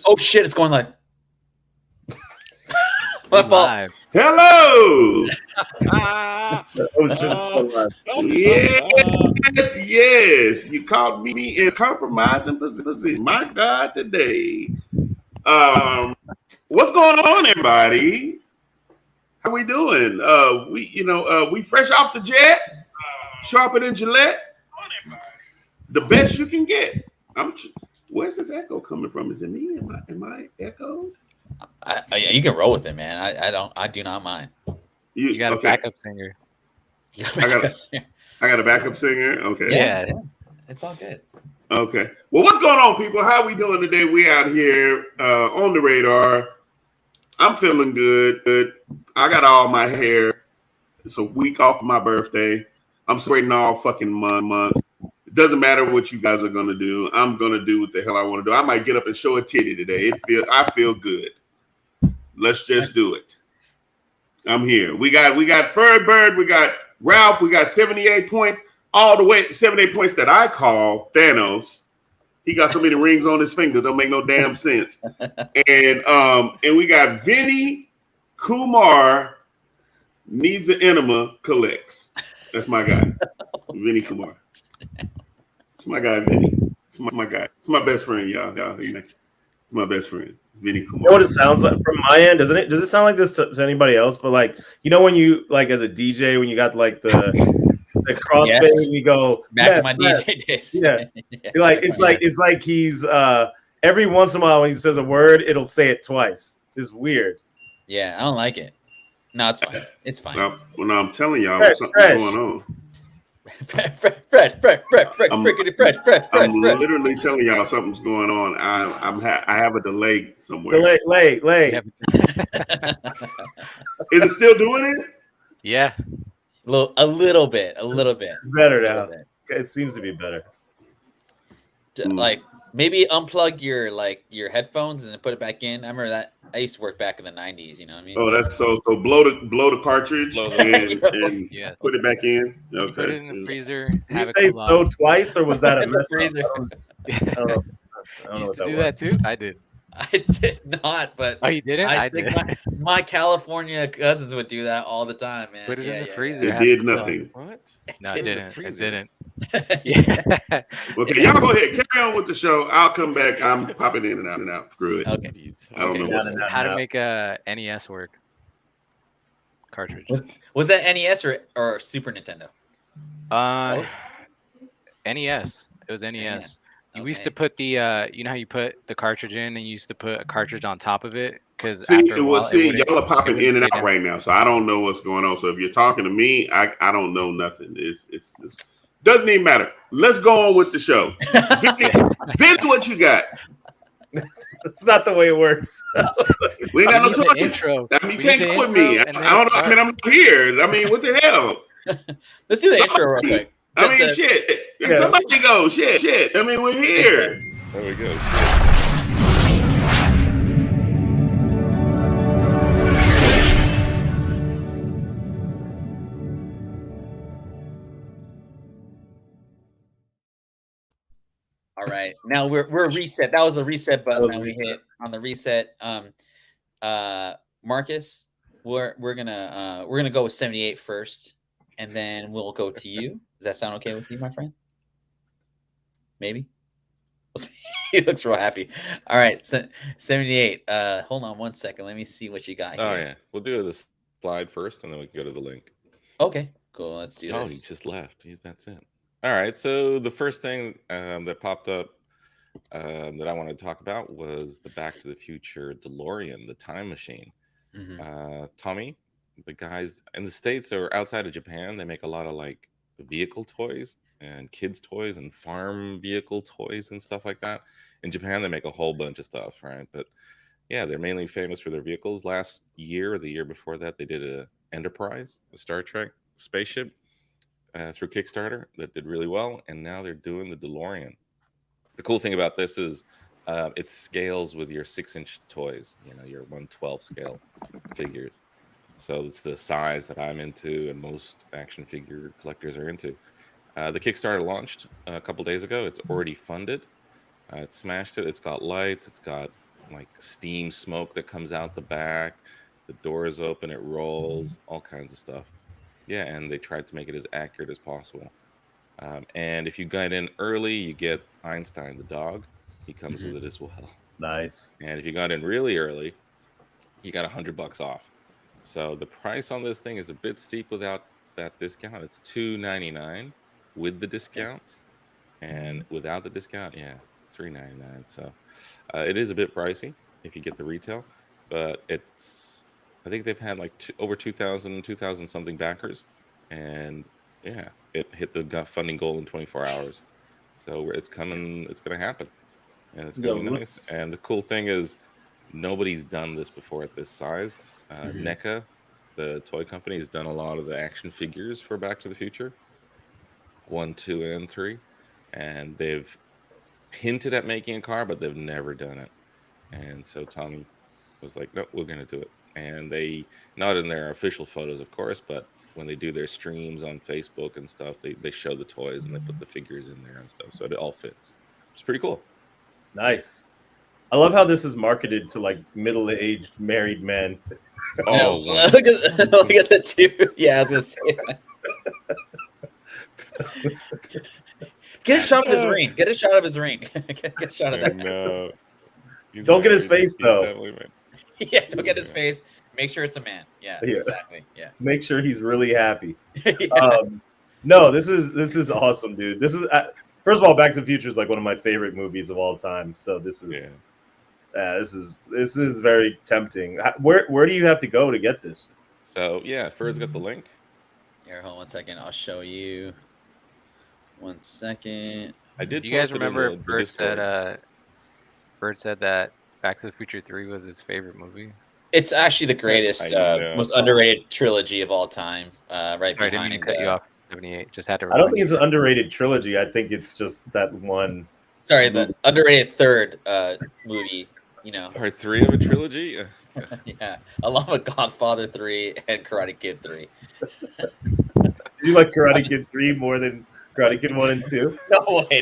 Oh shit, it's going live. My fault. Live. Hello. Ah, Oh, shit, still alive. Yes. You caught me in compromising position. My God, today. What's going on, everybody? How we doing? We fresh off the jet, sharper than Gillette, the best you can get. Where's this echo coming from? Is it me? Am I echoed? You can roll with it, man. I do not mind. You got a backup singer. I got a backup singer. Okay. Yeah. It's all good. Okay. Well, what's going on, people? How we doing today? We out here on the radar. I'm feeling good. I got all my hair. It's a week off of my birthday. I'm celebrating all fucking month. It doesn't matter what you guys are gonna do. I'm gonna do what the hell I want to do. I might get up and show a titty today. I feel good. Let's just do it. I'm here. We got Furry Bird. We got Ralph. We got 78 points. All the way 78 points that I call Thanos. He got so many rings on his finger, don't make no damn sense. And we got Vinny Kumar needs an enema collects. That's my guy, Vinny Kumar. It's my guy, Vinny. It's my guy. It's my best friend, y'all. It's my best friend, Vinny Kumar. You know what it sounds like from my end, doesn't it? Does it sound like this to anybody else? But like, you know, when you like as a DJ, when you got like the crossfade, and you go back in my DJ days. Yeah. It's like he's every once in a while when he says a word, it'll say it twice. It's weird. Yeah, I don't like it. No, it's fine. It's fine. Well, no, I'm telling y'all something's going on. Fred. I'm literally telling y'all something's going on. I have a delay somewhere. Delay. Is it still doing it? Yeah. A little bit. It's better now. It seems to be better. Like maybe unplug your headphones and then put it back in. I remember that. I used to work back in the 90s. You know what I mean? Oh, that's so blow the cartridge and Yes. put it back in. Okay. Put it in the freezer. Did you say so twice, or was that a mess up? I don't know. You used to do that too? I did. I did not, but Oh, you didn't? I think did. my California cousins would do that all the time, man. Put it in the freezer. It did nothing. what? No, it didn't. It didn't. Yeah. Okay, y'all go ahead. Carry on with the show. I'll come back. I'm popping in and out. Screw it. Okay. I don't know what's How to make a NES work cartridge. Was that NES or Super Nintendo? NES. It was NES. You used to put the you know how you put the cartridge in and you used to put a cartridge on top of it because y'all are popping in and out right now, so I don't know what's going on. So if you're talking to me, I don't know nothing. It's doesn't even matter. Let's go on with the show. Vince, what you got? That's not the way it works. We ain't got no choice. I mean, you can't go with me. I don't know. I mean, I'm not here. I mean, what the hell? Let's do the intro real quick. I mean, shit. Yeah. Somebody go, shit. I mean, we're here. There we go. All right, now we're reset. That was the reset button that we hit on the reset. Marcus, we're gonna go with 78 first, and then we'll go to you. Does that sound okay with you, my friend? Maybe. We'll see. He looks real happy. All right, 78. Hold on one second. Let me see what you got here. Oh yeah, we'll do the slide first, and then we can go to the link. Okay, cool. Let's do this. Oh, he just left. That's it. All right. So the first thing that popped up that I wanted to talk about was the Back to the Future DeLorean, the time machine. Mm-hmm. Tommy, the guys in the States or outside of Japan, they make a lot of like vehicle toys and kids toys and farm vehicle toys and stuff like that. In Japan, they make a whole bunch of stuff, right? But yeah, they're mainly famous for their vehicles. Last year or the year before that, they did a Enterprise, a Star Trek spaceship through Kickstarter that did really well. And now they're doing the DeLorean. The cool thing about this is it scales with your 6-inch toys, your 1/12 scale figures. So it's the size that I'm into and most action figure collectors are into. The Kickstarter launched a couple days ago. It's already funded. It smashed it. It's got lights. It's got like steam smoke that comes out the back. The doors open, it rolls, all kinds of stuff. Yeah, and they tried to make it as accurate as possible. And if you get in early, you get Einstein, the dog. He comes with it as well. Nice. And if you got in really early, you got $100 off. So the price on this thing is a bit steep without that discount. It's $2.99 with the discount, and without the discount, yeah, $3.99. So it is a bit pricey if you get the retail, but it's I think they've had like over 2,000 something backers, and yeah, it hit the funding goal in 24 hours. So it's coming. It's going to happen, and it's going to be nice. And the cool thing is, nobody's done this before at this size. NECA, the toy company, has done a lot of the action figures for Back to the Future 1, 2, and 3, and they've hinted at making a car, but they've never done it. And so Tommy was like, "No, we're going to do it." And they, not in their official photos, of course, but when they do their streams on Facebook and stuff, they show the toys and they put the figures in there and stuff, so it all fits. It's pretty cool. Nice. I love how this is marketed to like middle-aged married men. Oh, look at the two. Yeah, I was gonna say that. Get a shot of his ring. Get a shot of his ring. Get a shot of that. No. Don't get his face though. Yeah, don't get his face. Make sure it's a man. Yeah, exactly. Yeah. Make sure he's really happy. Yeah. No, this is awesome, dude. This is first of all, Back to the Future is like one of my favorite movies of all time. So this is this is very tempting. Where do you have to go to get this? So yeah, Ferd's got the link. Here, hold on 1 second. I'll show you. 1 second. I did. Do you guys remember Bird said that Back to the Future 3 was his favorite movie? It's actually the greatest, most underrated trilogy of all time. Right Sorry, behind. I didn't mean to cut you off. 78. Just had to. I don't think it's an underrated trilogy. I think it's just that one. Sorry, the underrated third movie. You know, part 3 of a trilogy. Yeah, along with Godfather 3 and Karate Kid 3. Did you like Karate Kid 3 more than Karate Kid 1 and 2?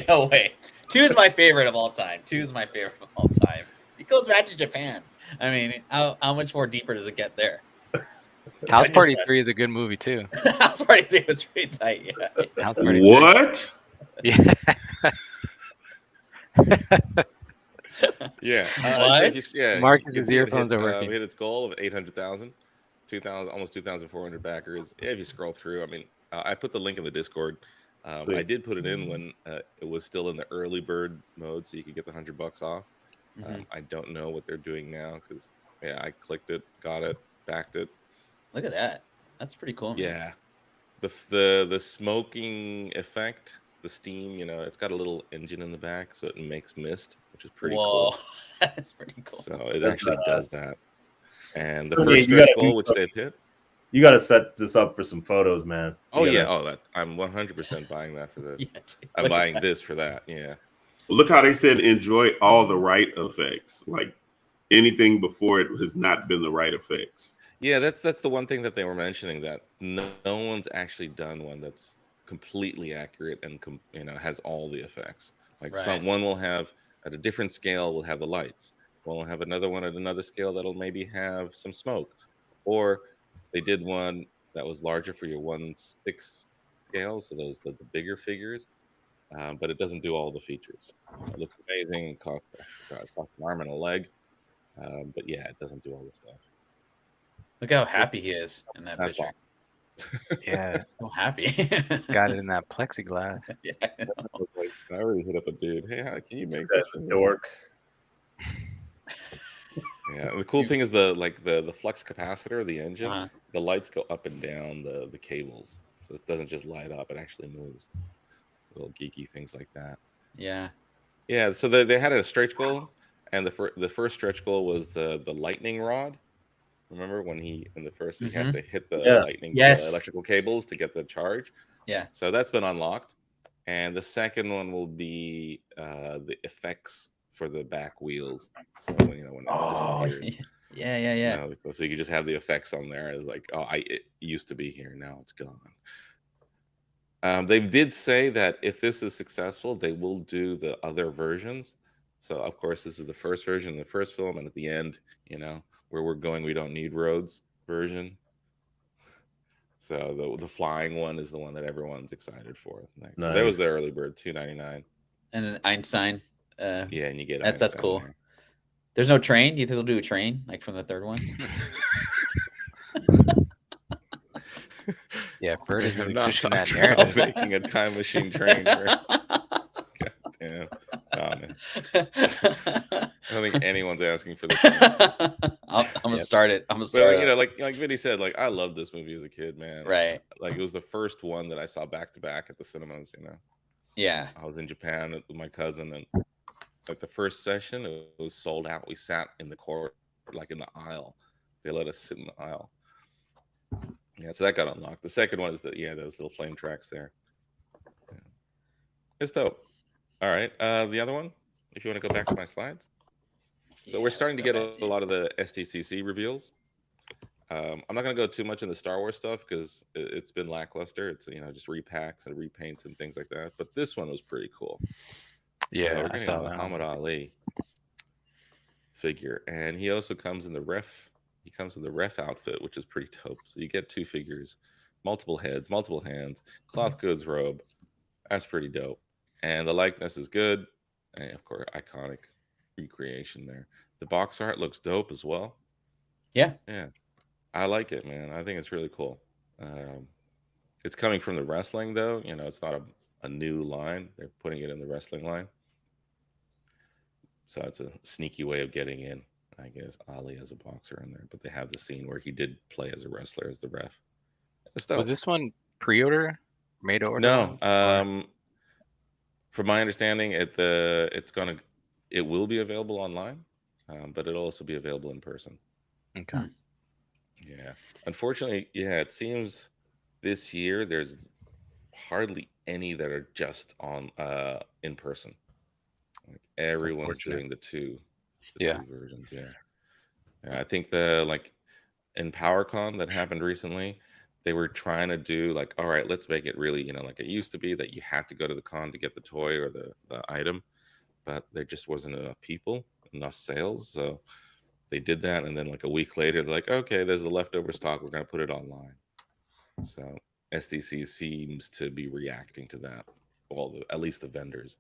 No way. 2 is my favorite of all time. 2 is my favorite of all time. It goes back to Japan. I mean, how much more deeper does it get there? House Party 3 is a good movie too. House Party 3 was pretty tight. Yeah. House Party what? 3. Yeah. Yeah. Marcus's earphones are working. We hit its goal of 800,000, 2,000, almost 2,400 backers. Yeah, if you scroll through, I mean, I put the link in the Discord. I did put it in when it was still in the early bird mode, so you could get the $100 off. I don't know what they're doing now because I clicked it, got it, backed it. Look at that. That's pretty cool. Man. Yeah, the smoking effect, the steam. You know, it's got a little engine in the back, so it makes mist, which is pretty cool. That's pretty cool. So it actually does that. And the first stretch goal, which they've hit. You got to set this up for some photos, man. Oh yeah. Oh, I'm 100% buying that for this. Yeah, I'm buying this for that. Yeah. Look how they said enjoy all the right effects. Like anything before it has not been the right effects. Yeah, that's the one thing that they were mentioning, that no one's actually done one that's completely accurate and has all the effects. Like one will have at a different scale will have the lights. One will have another one at another scale that'll maybe have some smoke, or they did one that was larger for your 1/6 scale, so those the bigger figures. But it doesn't do all the features. It looks amazing. It costs an arm and a leg. But yeah, it doesn't do all the stuff. Look how happy he is in that picture. Yeah. So happy. Got it in that plexiglass. Yeah. I already hit up a dude. Hey, can you make this dork? Yeah, the cool thing is the flux capacitor, the engine, the lights go up and down the cables. So it doesn't just light up, it actually moves. Little geeky things like that. Yeah. Yeah, so they had a stretch goal, and the first stretch goal was the lightning rod. Remember when he has to hit the lightning electrical cables to get the charge? Yeah. So that's been unlocked. And the second one will be the effects for the back wheels. So when it disappears. Yeah. So you can just have the effects on there. It's like, it used to be here, now it's gone. They did say that if this is successful, they will do the other versions. So of course this is the first version, the first film, and at the end, where we're going, we don't need roads version. So the flying one is the one that everyone's excited for next. Nice. So that was the early bird, $2.99. And then Einstein. Yeah, and you get that's Einstein cool. there. There's no train. Do you think they'll do a train like from the third one? Yeah, Bird is really not pushing that talking about narrative. making a time machine train. God damn. Oh, man. I don't think anyone's asking for this. I'm gonna start it. I'm gonna start But it. like Vinny said, like I loved this movie as a kid, man. Right. Like it was the first one that I saw back to back at the cinemas. Yeah. I was in Japan with my cousin, and like the first session, it was sold out. We sat in the court, like in the aisle. They let us sit in the aisle. Yeah, so that got unlocked. The second one is those little flame tracks there. Yeah. It's dope. All right, the other one, if you want to go back to my slides. So we're starting to get a lot of the STCC reveals. I'm not going to go too much in the Star Wars stuff because it's been lackluster. It's just repacks and repaints and things like that. But this one was pretty cool. Yeah, so we're getting a Muhammad Ali figure, and he also comes in the ref. He comes in the ref outfit, which is pretty dope. So you get 2 figures, multiple heads, multiple hands, cloth goods robe. That's pretty dope. And the likeness is good. And of course, iconic recreation there. The box art looks dope as well. Yeah. Yeah. I like it, man. I think it's really cool. It's coming from the wrestling, though. It's not a new line. They're putting it in the wrestling line. So it's a sneaky way of getting in. I guess Ali as a boxer in there, but they have the scene where he did play as a wrestler as the ref. Was this one pre-order, made to order? No. From my understanding, it will be available online, but it'll also be available in person. Okay. Yeah. Unfortunately, it seems this year there's hardly any that are just on in person. Like everyone's doing the two versions. Yeah. I think in PowerCon that happened recently, they were trying to do like, all right, let's make it really, like it used to be that you had to go to the con to get the toy or the item, but there just wasn't enough people, enough sales. So they did that. And then like a week later, they're like, okay, there's the leftover stock. We're going to put it online. So SDC seems to be reacting to that. Well, at least the vendors.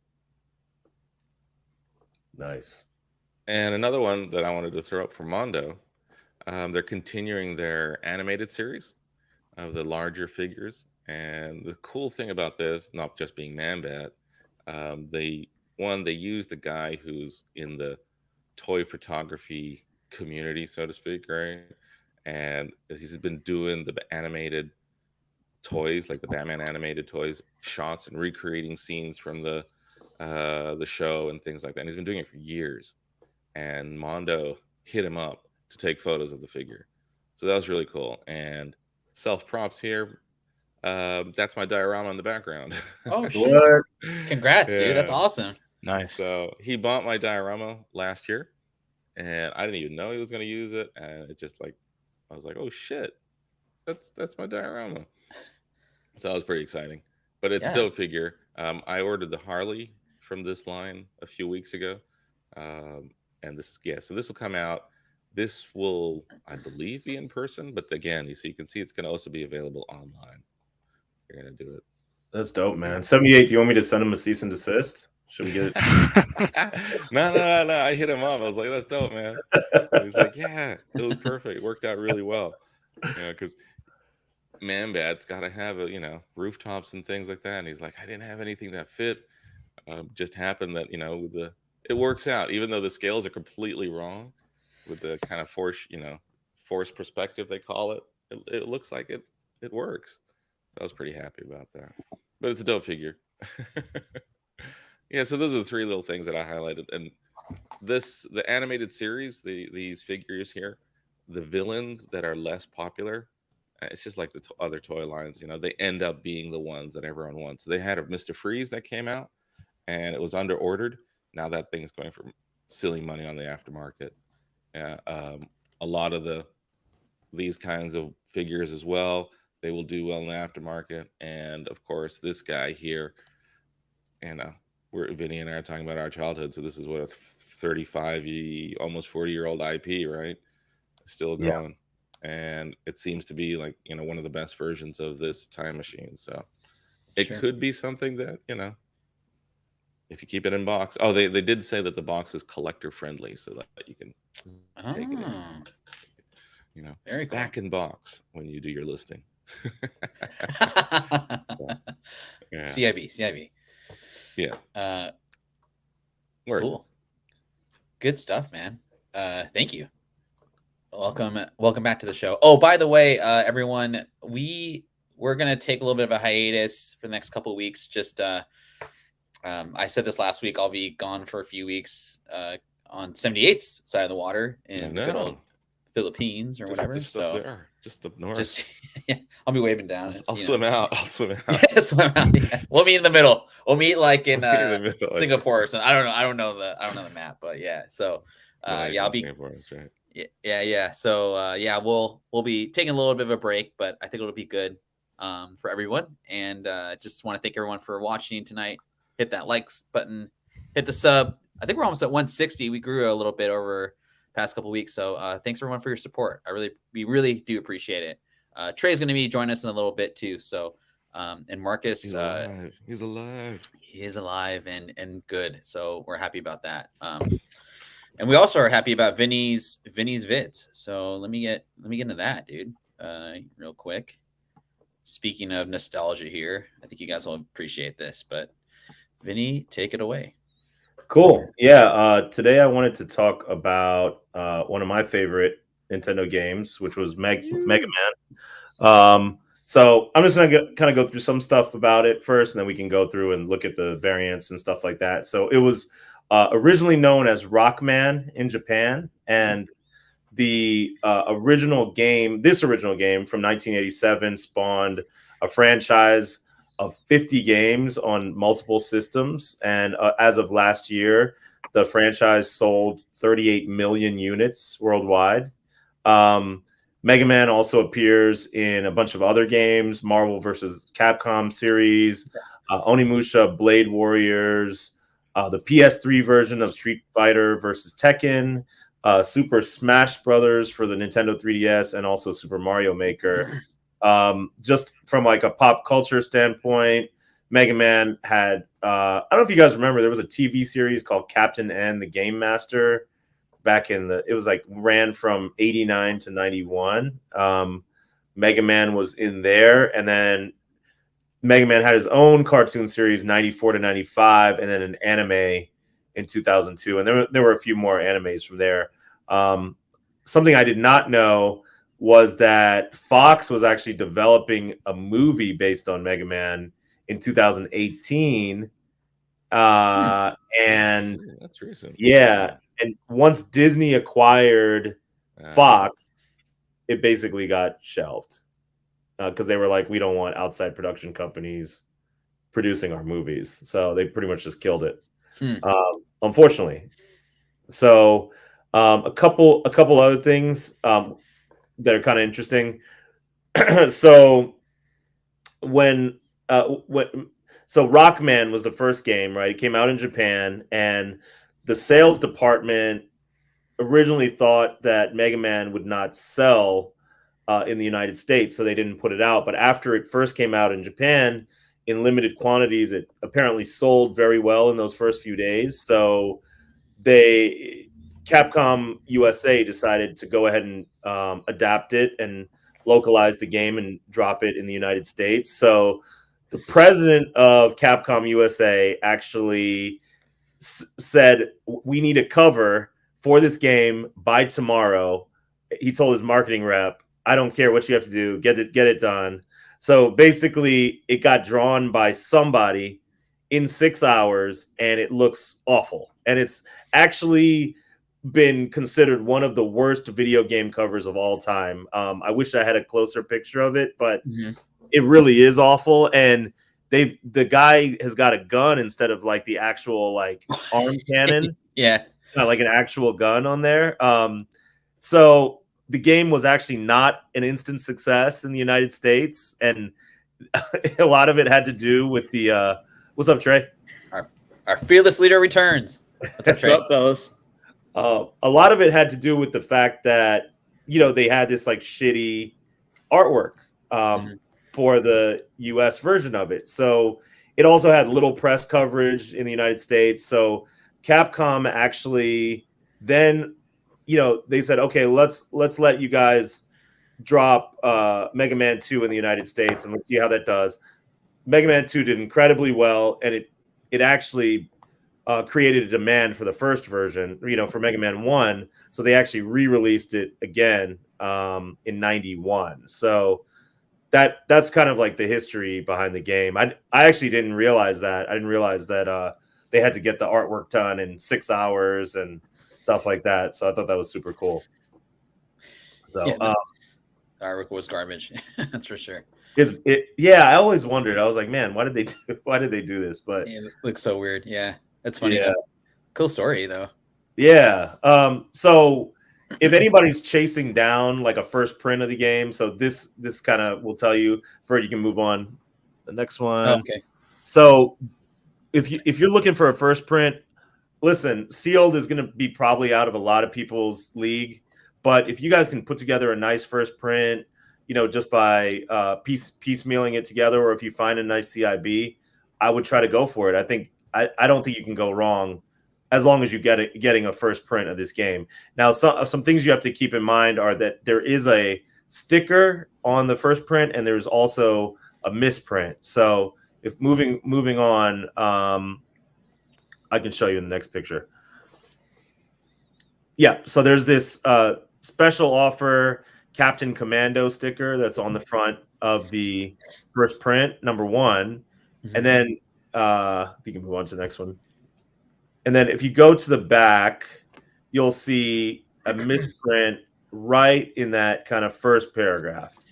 Nice. And another one that I wanted to throw up for Mondo, they're continuing their animated series of the larger figures. And the cool thing about this, not just being Man-Bat, they used a guy who's in the toy photography community, so to speak, right? And he's been doing the animated toys, like the Batman animated toys, shots and recreating scenes from the show and things like that. And he's been doing it for years. And Mondo hit him up to take photos of the figure. So that was really cool. And self props here. That's my diorama in the background. Oh, shit. Congrats, dude. That's awesome. Nice. So he bought my diorama last year, and I didn't even know he was going to use it. And it just I was like, oh shit, that's my diorama. So that was pretty exciting. But it's a dope figure. I ordered the Harley from this line a few weeks ago. And so this will come out. This will, I believe, be in person. But again, you can see it's going to also be available online. You're going to do it. That's dope, man. 78, do you want me to send him a cease and desist? Should we get it? No. I hit him up. I was like, that's dope, man. He's like, yeah, it was perfect. It worked out really well. Because Man-Bat's got to have rooftops and things like that. And he's like, I didn't have anything that fit. Just happened that it works out, even though the scales are completely wrong with the kind of force perspective they call it. It looks like it works. So I was pretty happy about that. But it's a dope figure. Yeah, so those are the 3 little things that I highlighted. And the animated series, these figures here, the villains that are less popular, it's just like the other toy lines, they end up being the ones that everyone wants. They had a Mr. Freeze that came out, and it was under ordered. Now that thing's going for silly money on the aftermarket. Yeah, a lot of these kinds of figures as well, they will do well in the aftermarket. And of course, this guy here, Vinny and I are talking about our childhood. So this is what a 35, almost 40-year-old IP, right? Still going, and it seems to be like one of the best versions of this time machine. So it could be something that if you keep it in box. Oh, they did say that the box is collector friendly, so that you can take it in. Very cool. Back in box when you do your listing. CIB. Yeah. Cool. Good stuff, man. Thank you. Welcome back to the show. Oh, by the way, everyone, we're gonna take a little bit of a hiatus for the next couple of weeks. Just I said this last week. I'll be gone for a few weeks on 78th side of the water in good old Philippines or whatever. Just up there, just up north. I'll be waving down. I'll swim out. I'll swim out. Swim out. Yeah. We'll meet in the middle. We'll meet like in Singapore or something. I don't know the map, but yeah. So I'll be. Singapore, that's right. Yeah. So we'll be taking a little bit of a break, but I think it'll be good for everyone. And just want to thank everyone for watching tonight. Hit that likes button, hit the sub. I think we're almost at 160. We grew a little bit over past couple weeks. So thanks everyone for your support. We really do appreciate it. Trey's going to be joining us in a little bit too. So and Marcus, he's alive. He is alive and good. So we're happy about that. And we also are happy about Vinny's vids. So let me get into that, dude. Real quick. Speaking of nostalgia here, I think you guys will appreciate this, but Vinny, take it away. Cool. Yeah. Today I wanted to talk about one of my favorite Nintendo games, which was Mega Man. So I'm just gonna kind of go through some stuff about it first, and then we can go through and look at the variants and stuff like that. So it was originally known as Rockman in Japan, and the original game from 1987 spawned a franchise of 50 games on multiple systems, and as of last year, the franchise sold 38 million units worldwide. Mega Man also appears in a bunch of other games: Marvel vs. Capcom series, Onimusha, Blade Warriors, the PS3 version of Street Fighter versus Tekken, Super Smash Brothers for the Nintendo 3DS, and also Super Mario Maker. Just from like a pop culture standpoint, Mega Man had I don't know if you guys remember, there was a TV series called Captain N, the Game Master, back in it was like ran from 89 to 91. Mega Man was in there, and then Mega Man had his own cartoon series 94 to 95, and then an anime in 2002, and there were a few more animes from there. Something I did not know was that Fox was actually developing a movie based on Mega Man in 2018. And that's recent. Yeah. And once Disney acquired Fox, it basically got shelved because they were like, we don't want outside production companies producing our movies. So they pretty much just killed it, unfortunately. So a couple other things that are kind of interesting. So so Rockman was the first game, right? It came out in Japan, and the sales department originally thought that Mega Man would not sell in the United States, so they didn't put it out. But after it first came out in Japan in limited quantities, it apparently sold very well in those first few days. So Capcom USA decided to go ahead and adapt it and localize the game and drop it in the United States. So the president of Capcom USA actually said, we need a cover for this game by tomorrow. He told his marketing rep, I don't care what you have to do, get it done. So basically it got drawn by somebody in 6 hours, and it looks awful. And it's actually been considered one of the worst video game covers of all time. I wish I had a closer picture of it, but it really is awful. And the guy has got a gun instead of like the actual like arm cannon. Yeah, like an actual gun on there. So the game was actually not an instant success in the United States, and a lot of it had to do with the what's up, Trey? Our fearless leader returns. What's up, fellas? A lot of it had to do with the fact that, they had this like shitty artwork for the US version of it. So it also had little press coverage in the United States. So Capcom actually then, they said, okay, let's let you guys drop Mega Man 2 in the United States and let's see how that does. Mega Man 2 did incredibly well, and it actually created a demand for the first version, for Mega Man 1. So they actually re-released it again in 91. So that's kind of like the history behind the game. I actually didn't realize that. I didn't realize that they had to get the artwork done in 6 hours and stuff like that. So I thought that was super cool. So the artwork was garbage. That's for sure. I always wondered. I was like, man, why did they do this? But it looks so weird. Yeah, that's funny. Yeah. Cool story though. Yeah. So if anybody's chasing down like a first print of the game, so this kind of will tell you. You can move on. The next one. Oh, okay. So if you're looking for a first print, listen, sealed is going to be probably out of a lot of people's league. But if you guys can put together a nice first print, just by piecemealing it together, or if you find a nice CIB, I would try to go for it. I think I don't think you can go wrong as long as you getting a first print of this game. Now, some things you have to keep in mind are that there is a sticker on the first print, and there's also a misprint. So if moving on, I can show you in the next picture. Yeah, so there's this special offer Captain Commando sticker that's on the front of the first print, number 1. And then if you can move on to the next one. And then if you go to the back, you'll see a misprint right in that kind of first paragraph. Can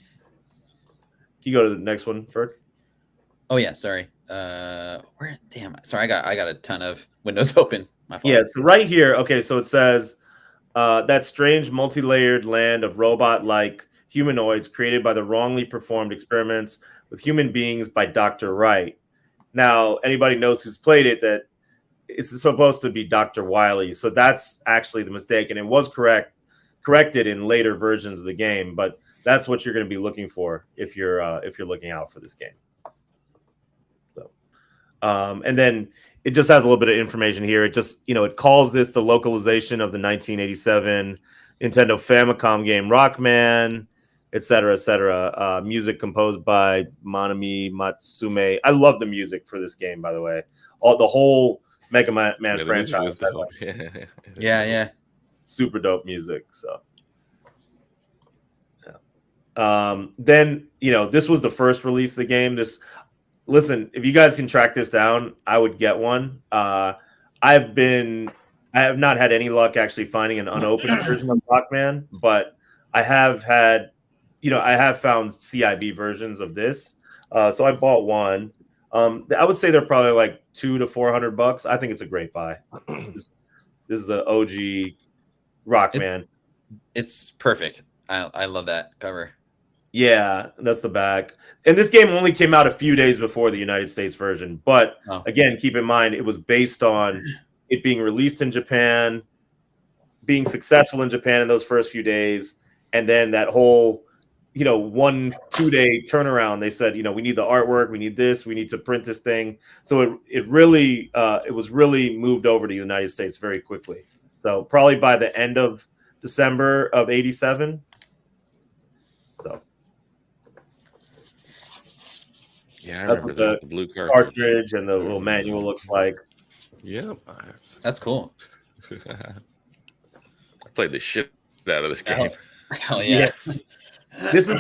you go to the next one, Ferg? Oh yeah, sorry. Where? Damn. Sorry, I got a ton of windows open. My fault. Yeah. So right here, okay. So it says that strange multi-layered land of robot-like humanoids created by the wrongly performed experiments with human beings by Dr. Wright. Now, anybody knows who's played it that it's supposed to be Dr. Wily. So that's actually the mistake, and it was corrected in later versions of the game. But that's what you're going to be looking for if you're looking out for this game. So, and then it just has a little bit of information here. It just it calls this the localization of the 1987 Nintendo Famicom game Rockman, etc., etc. Music composed by Manami Matsume. I love the music for this game, by the way. The whole Mega Man franchise. Yeah. Super dope music. So, yeah. Then this was the first release of the game. Listen, if you guys can track this down, I would get one. I have not had any luck actually finding an unopened version of Rockman, but I have found CIB versions of this. So I bought one. I would say they're probably like $200 to $400. I think it's a great buy. This is the OG Rockman. It's perfect. I love that cover. Yeah, that's the back. And this game only came out a few days before the United States version. But again, keep in mind, it was based on it being released in Japan, being successful in Japan in those first few days, and then that whole 1-2 day turnaround. They said, we need the artwork, we need this, we need to print this thing. So it was really moved over to the United States very quickly. So probably by the end of December of 87. So yeah, I remember the blue cartridge and the little manual looks like. Yeah, that's cool. I played the shit out of this game. Hell yeah. This is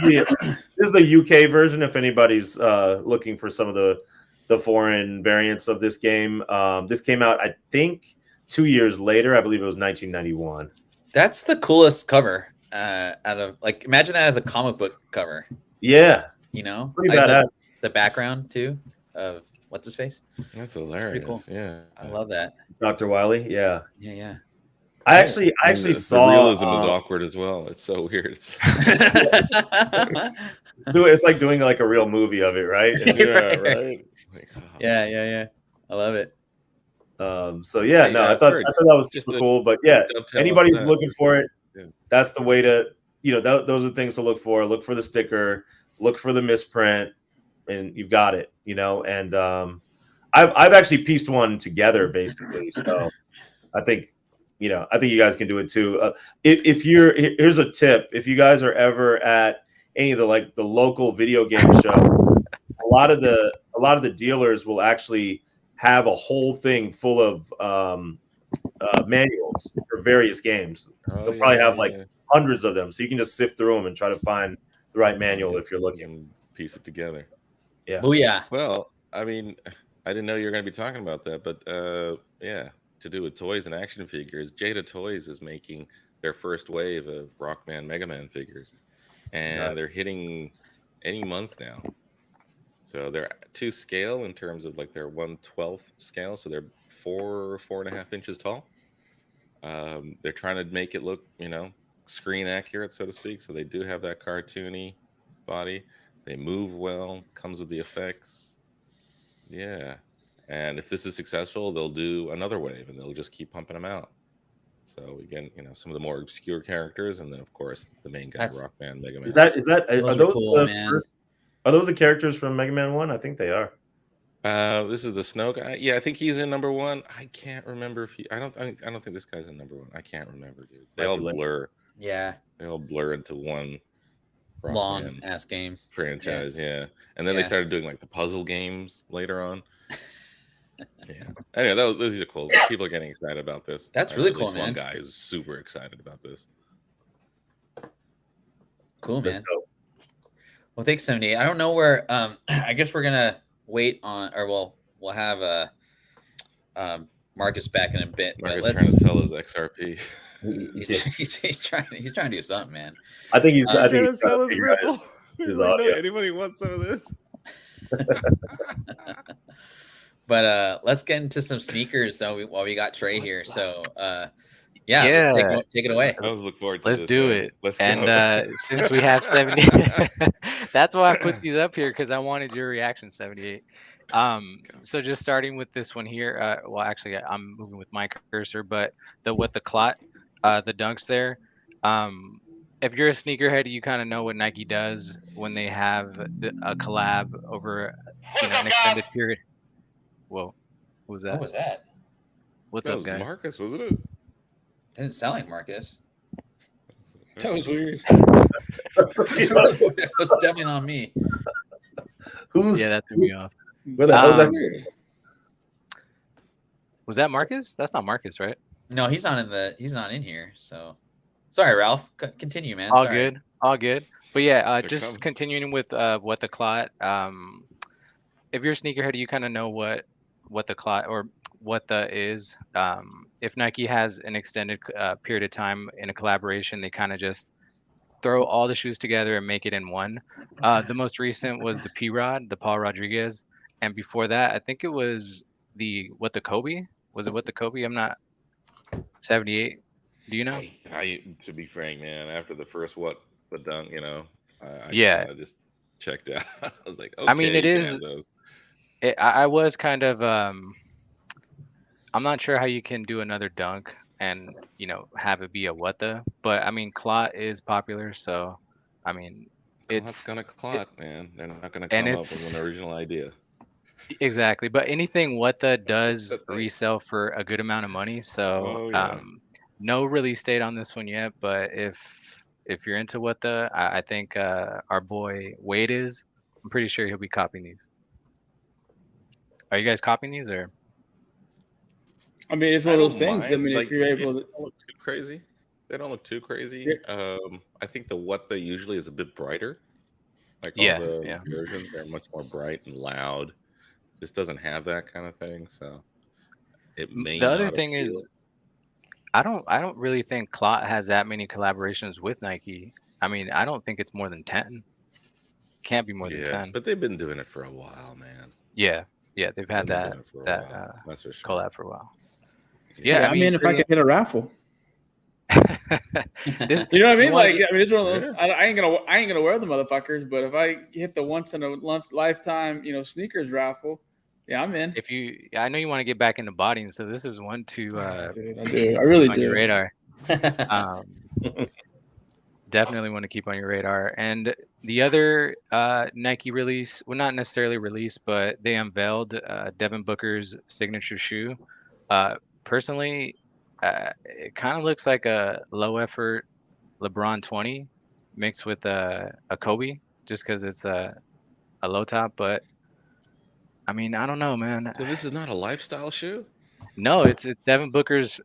the UK version. If anybody's looking for some of the foreign variants of this game, this came out I think 2 years later. I believe it was 1991. That's the coolest cover. Out of imagine that as a comic book cover. Yeah, pretty badass. The background too of what's his face. That's hilarious. Cool. Yeah, I love that. Dr. Wily. Yeah. I actually saw the realism is awkward as well. It's so weird. It's like doing like a real movie of it, right? Yeah, right. Yeah. I love it. So yeah, Hey, no, I I've thought heard that was just super to cool. But yeah, dovetail anybody off who's that, looking for it, yeah. that's the way to, those are things to look for. Look for the sticker, look for the misprint, and you've got it. And I've actually pieced one together basically. So I think I think you guys can do it too. If you're here's a tip: if you guys are ever at any of the local video game show, a lot of the dealers will actually have a whole thing full of manuals for various games. Oh, They'll probably have yeah. hundreds of them, so you can just sift through them and try to find the right manual if you're looking. And piece it together. Yeah. Booyah. Well, I mean, I didn't know you were going to be talking about that, but yeah, to do with toys and action figures, Jada Toys is making their first wave of Rockman Mega Man figures, and they're hitting any month now. So they're to scale in terms of their 1/12 scale, so they're 4.5 inches tall. They're trying to make it look, screen accurate, so to speak. So they do have that cartoony body. They move well, comes with the effects. Yeah. And if this is successful, they'll do another wave and they'll just keep pumping them out. So again, some of the more obscure characters, and then of course the main guy, Rockman, Mega Man. Is that are those cool, man. Are those the characters from Mega Man 1? I think they are. This is the snow guy. Yeah, I think he's in number 1. I can't remember if I don't think this guy's in number 1. I can't remember, dude. They all blur. Yeah. They all blur into one long ass game franchise. Yeah. And then they started doing the puzzle games later on. Yeah. Anyway, those are cool. People are getting excited about this. That's really cool, man. One guy is super excited about this. Cool, man. Well, thanks, 78. I don't know where. I guess we're gonna wait on, or we'll have Marcus back in a bit. Marcus but trying to sell his XRP. he's trying to do something, man. I think he's trying to sell his figure out ripples. his No, audio. anybody want some of this? But let's get into some sneakers while we got Trey here. So let's take it away. I was looking forward to Let's this. do Man. it. Let's go. And since we have 70, that's why I put these up here, because I wanted your reaction, 78. So just starting with this one here. Well, actually, I'm moving with my cursor, but the clot, the dunks there. If you're a sneakerhead, you kind of know what Nike does when they have a collab over an extended period. Whoa, what was that? What was that? What's That up, was guys? Marcus, wasn't it? Didn't sound like Marcus. That was weird. It was definitely not me. That threw me off. Where the hell that Was that Marcus? That's not Marcus, right? No, he's not in here. So sorry, Ralph. Continue, man. All Sorry. good. But yeah, They're just coming. continuing with what the clot. If you're a sneakerhead, you kind of know what the clot or what the is. If Nike has an extended period of time in a collaboration, they kind of just throw all the shoes together and make it in one. The most recent was the P-Rod, the Paul Rodriguez, and before that, I think it was the Kobe. Was it what the Kobe? I'm not 78. Do you know? I to be frank, man, after the first the dunk, I just checked out. I was like, okay, I mean, it you can is. have those. I was kind of. I'm not sure how you can do another dunk and have it be a what the, but I mean, clot is popular, so I mean, Clot's gonna clot, man. They're not gonna come up with an original idea. Exactly, but anything what the does resell for a good amount of money. So no release date on this one yet, but if you're into what the, I think our boy Wade is. I'm pretty sure he'll be copying these. Are you guys copying these or? I mean, it's one of those things. I mean, if you're able to, they don't look too crazy. They don't look too crazy. Yeah. I think the what the usually is a bit brighter. All the versions, they're much more bright and loud. This doesn't have that kind of thing, so it may. The other thing is, I don't really think Clot has that many collaborations with Nike. I mean, I don't think it's more than 10. Can't be more than 10. But they've been doing it for a while, man. Yeah, they've had that That's for sure. collab for a while. Yeah, I mean, if I could hit a raffle. You know what I mean? Like, I mean, it's one of those. I ain't gonna wear the motherfuckers, but if I hit the once in a lifetime, sneakers raffle, Yeah, I'm in. I know you want to get back into bodying, so this is one to Dude, I do. I really on do. your radar. Um, definitely want to keep on your radar. And the other Nike release, well, not necessarily release, but they unveiled Devin Booker's signature shoe. Personally, it kind of looks like a low effort LeBron 20 mixed with a Kobe, just because it's a low top. But I mean, I don't know, man. So this is not a lifestyle shoe. No, it's Devin Booker's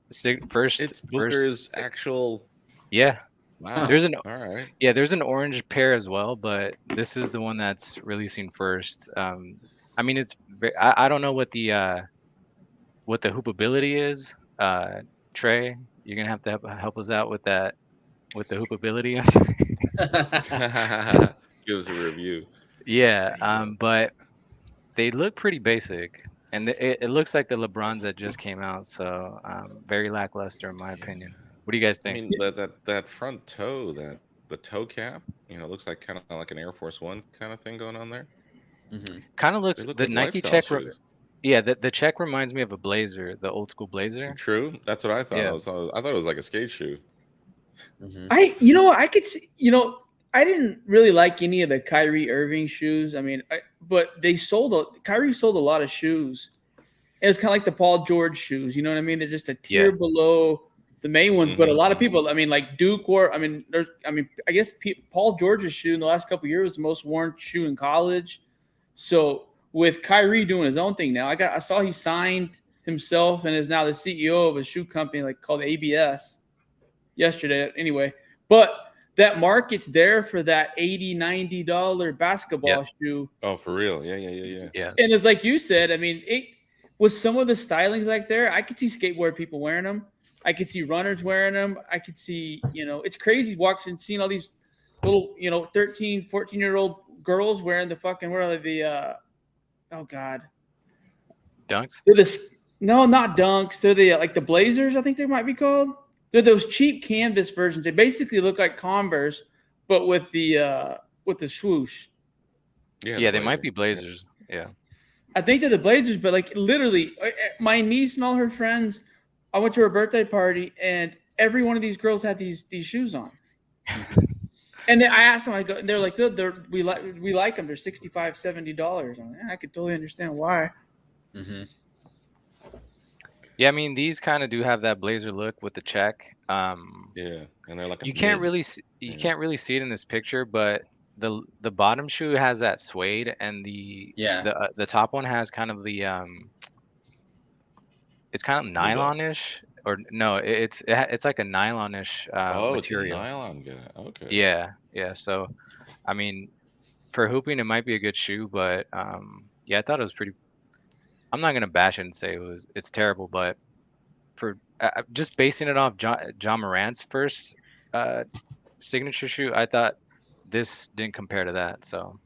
first. It's Booker's actual. Yeah. Wow. There's an All right. Yeah, there's an orange pair as well, but this is the one that's releasing first. I mean, I don't know what the hoopability is. Trey, you're gonna have to help us out with that, with the hoopability. Give us a review. Yeah, but they look pretty basic, and it looks like the LeBrons that just came out, so very lackluster in my opinion. What do you guys I think? mean, that front toe, the toe cap, looks like kind of like an Air Force One kind of thing going on there. Kind of looks They look the like Nike lifestyle check. shoes. Yeah, the check reminds me of a blazer, the old school blazer. True, that's what I thought. Yeah. I thought it was like a skate shoe. I could see, I didn't really like any of the Kyrie Irving shoes. I mean, but Kyrie sold a lot of shoes. And it's kind of like the Paul George shoes. You know what I mean? They're just a tier below the main ones. But a lot of people, I mean, like Duke wore. I mean, I guess Paul George's shoe in the last couple of years was the most worn shoe in college. So with Kyrie doing his own thing now, I saw he signed himself and is now the CEO of a shoe company called ABS yesterday. Anyway, but that market's there for that $80-$90 basketball shoe. Oh, for real? Yeah. And it's like you said. I mean, it was some of the stylings like there. I could see skateboard people wearing them. I could see runners wearing them. I could see, it's crazy watching, seeing all these little, 13, 14-year-old girls wearing the fucking, what are they? Oh God. Dunks? They're no, not dunks. They're the Blazers, I think they might be called. They're those cheap canvas versions. They basically look like Converse, but with the swoosh. Yeah, they might be Blazers. Yeah. I think they're the Blazers, but literally, my niece and all her friends, I went to her birthday party, and every one of these girls had these shoes on. And then I asked them, they're like, we like them. They're $65, $70. I could totally understand why. Yeah, I mean, these kind of do have that blazer look with the check. Yeah, and they're like you can't really see it in this picture, but the bottom shoe has that suede, and the top one has kind of the it's kind of nylonish, or no, it's like a nylonish material. It's a nylon guy. Okay. Yeah. So, I mean, for hooping, it might be a good shoe, but yeah, I thought it was pretty. I'm not gonna bash it and say it's terrible, but for just basing it off John Morant's first signature shoe, I thought this didn't compare to that. So,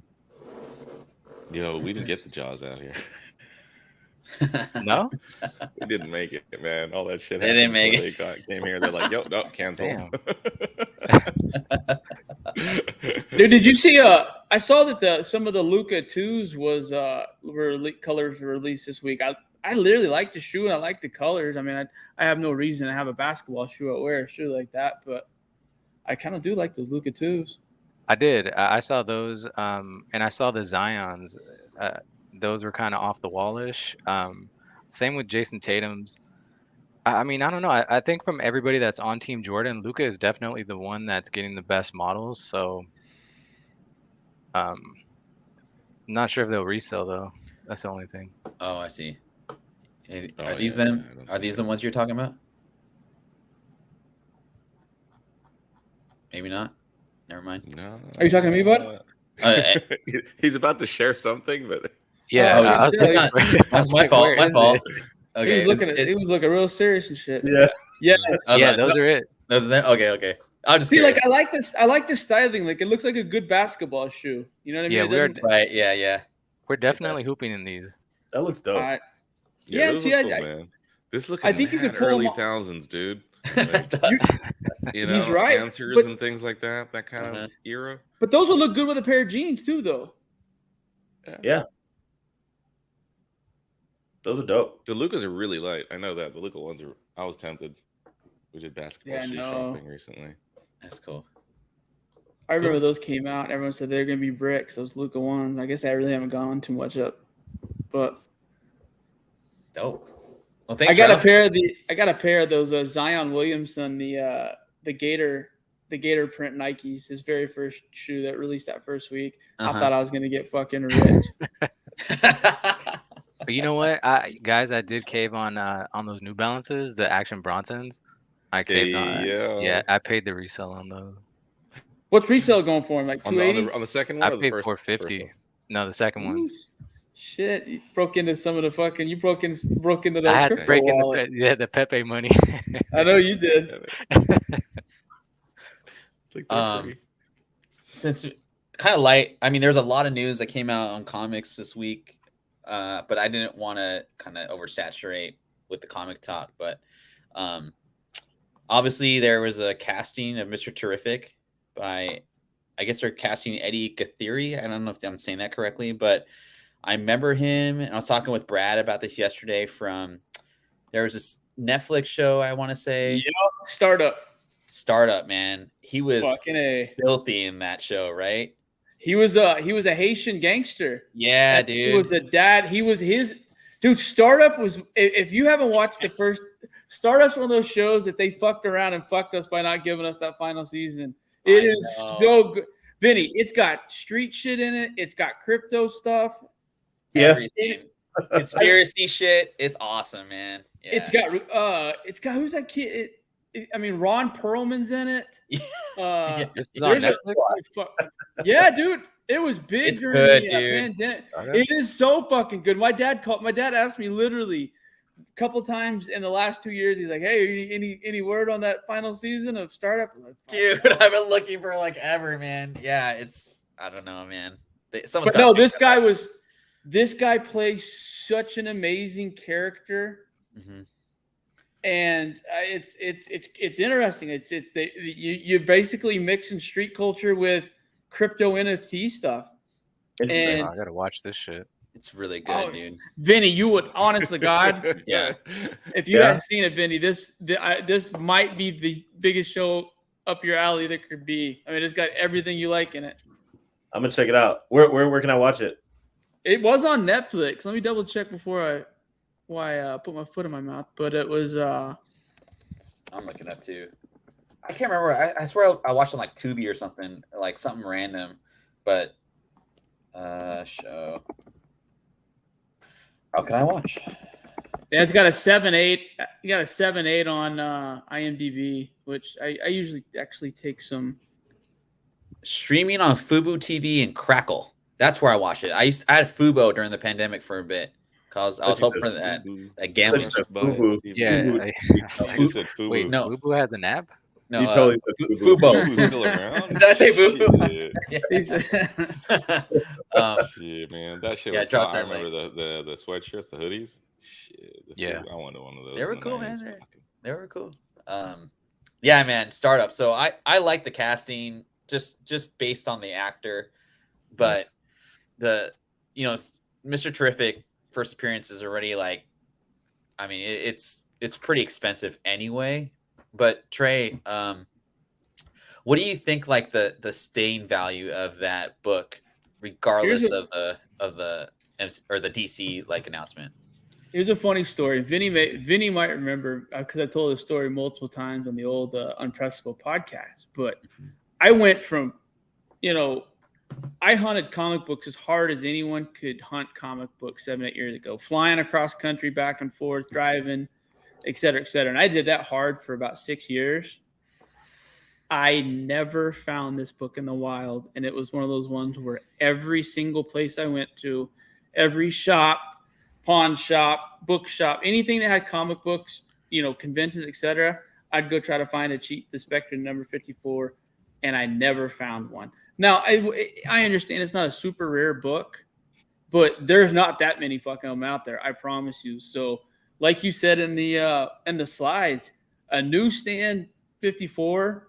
Yo, we didn't get the Jaws out here. No, we didn't make it, man. All that shit. They didn't make it. They came here. They're like, "Yo, no, cancel." Dude, did you see? I saw that some of the Luka 2s colors were released this week. I literally like the shoe and I like the colors. I mean, I have no reason to have a basketball shoe or wear a shoe like that, but I kind of do like those Luka 2s. I did. I saw those, and I saw the Zions. Those were kind of off the wallish. Same with Jason Tatum's. I mean, I don't know. I think from everybody that's on Team Jordan, Luka is definitely the one that's getting the best models. So, not sure if they'll resell though. That's the only thing. Oh, I see. Are these them? Are these the ones you're talking about? Maybe not. Never mind. No. Are you talking to me, bud? He's about to share something, but yeah, that's my fault. My fault. Okay, he was looking real serious and shit. Yeah. Those are it. Those are them. Okay. I'll just see. I like this. I like the styling. It looks like a good basketball shoe. You know what I mean? Yeah, right. Yeah. We're definitely hooping in these. That looks dope. Those look cool, man. This looking. I think you could pull early thousands, dude. Like, he's right. Answers and things like that. That kind of era. But those would look good with a pair of jeans too, though. Yeah. Those are dope. The Lucas are really light. I know that. The Luca ones are. I was tempted. We did basketball shoe shopping recently. That's cool. I remember those came out. Everyone said they're going to be bricks. Those Luca ones. I guess I really haven't gone on too much up, but dope. Well, thanks. I got a pair of those Zion Williamson, the Gator print Nikes. His very first shoe that released that first week. I thought I was going to get fucking rich. But you know what, guys, I did cave on those New Balances, the Action Bronsons. I caved on. Yeah, I paid the resale on those. What's resale going for him? Like $280 on the second one. I paid $450. No, the second one. Shit, you broke into some of the fucking. You broke into the. I had to break into the Pepe money. I know you did. Since kind of light, I mean, there's a lot of news that came out on comics this week, but I didn't want to kind of oversaturate with the comic talk. But obviously, there was a casting of Mr. Terrific by, I guess they're casting Eddie Gathiri. I don't know if I'm saying that correctly, but I remember him, and I was talking with Brad about this yesterday. There was this Netflix show, I want to say, Startup, man. He was fucking filthy in that show, right? He was a Haitian gangster. Yeah, dude. He was a dad. Dude. Startup was. If you haven't watched the first, Startup's one of those shows that they fucked around and fucked us by not giving us that final season. It is so good, Vinny. It's got street shit in it. It's got crypto stuff. Yeah. Everything. Conspiracy shit. It's awesome, man. Yeah. It's got who's that kid? I mean, Ron Perlman's in it. This is on Netflix. Yeah, dude. It was big it's during good, the dude. pandemic. It is so fucking good. My dad asked me literally a couple times in the last 2 years. He's like, "Hey, any word on that final season of Startup?" I'm like, dude, I've been looking for like ever, man. Yeah, I don't know, man. But no, this guy plays such an amazing character. Mm-hmm. And it's interesting. You're basically mixing street culture with crypto NFT stuff. And I gotta watch this shit. It's really good, dude. Vinny, you would, honest to God, yeah. If you hadn't seen it, Vinny, this might be the biggest show up your alley that could be. I mean, it's got everything you like in it. I'm gonna check it out. Where can I watch it? It was on Netflix. Let me double check before I put my foot in my mouth. But it was. I'm looking up too. I can't remember. I swear I watched on like Tubi or something, like something random. But show. How can I watch? Yeah, it's got a 7.8. You got a 7.8 on IMDb, which I usually actually take some. Streaming on Fubo TV and Crackle. That's where I watched it. I had Fubo during the pandemic for a bit because I was hoping for that gambling. Yeah. Wait, no. Fubo has an app? No, you totally said Fubo. Fubo's still around? Did I say Fubo? Shit, man. That shit was fun. I remember the sweatshirts, the hoodies. Shit. Yeah. I wanted one of those. They were cool, man. They were cool. Yeah, man. Startup. So I like the casting just based on the actor, but Mr. Terrific first appearance is already like, I mean, it's pretty expensive anyway. But Trey, what do you think like the staying value of that book, regardless of the DC like announcement? Here's a funny story. Vinny might remember because I told the story multiple times on the old Unpressable podcast. But I went from, I hunted comic books as hard as anyone could hunt comic books 7-8 years ago, flying across country, back and forth, driving, et cetera, et cetera. And I did that hard for about 6 years. I never found this book in the wild. And it was one of those ones where every single place I went to, every shop, pawn shop, bookshop, anything that had comic books, conventions, et cetera, I'd go try to find the Spectre number 54. And I never found one. Now, I understand it's not a super rare book, but there's not that many fucking them out there. I promise you. So, like you said in the slides, a newsstand 54,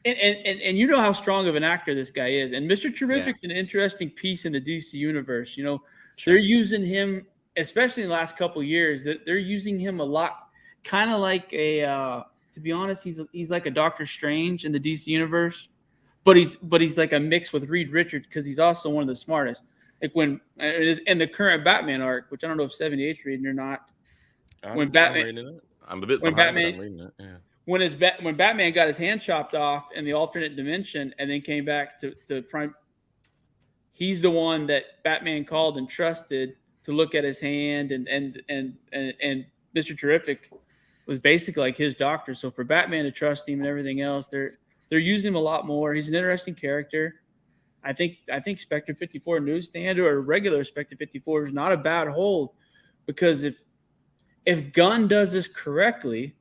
and you know how strong of an actor this guy is. And Mr. Terrific's an interesting piece in the DC universe. They're using him especially in the last couple of years, that they're using him a lot, kind of like a. To be honest, he's like a Doctor Strange in the DC universe, but he's like a mix with Reed Richards because he's also one of the smartest. Like when in the current Batman arc, which I don't know if 78's reading or not. I'm reading it. I'm a bit behind, but I'm reading it. Yeah. When Batman got his hand chopped off in the alternate dimension and then came back to Prime, he's the one that Batman called and trusted to look at his hand, and Mr. Terrific was basically like his doctor. So for Batman to trust him and everything else, they're using him a lot more. He's an interesting character. I think Spectre 54 newsstand or a regular Spectre 54 is not a bad hold, because if Gunn does this correctly,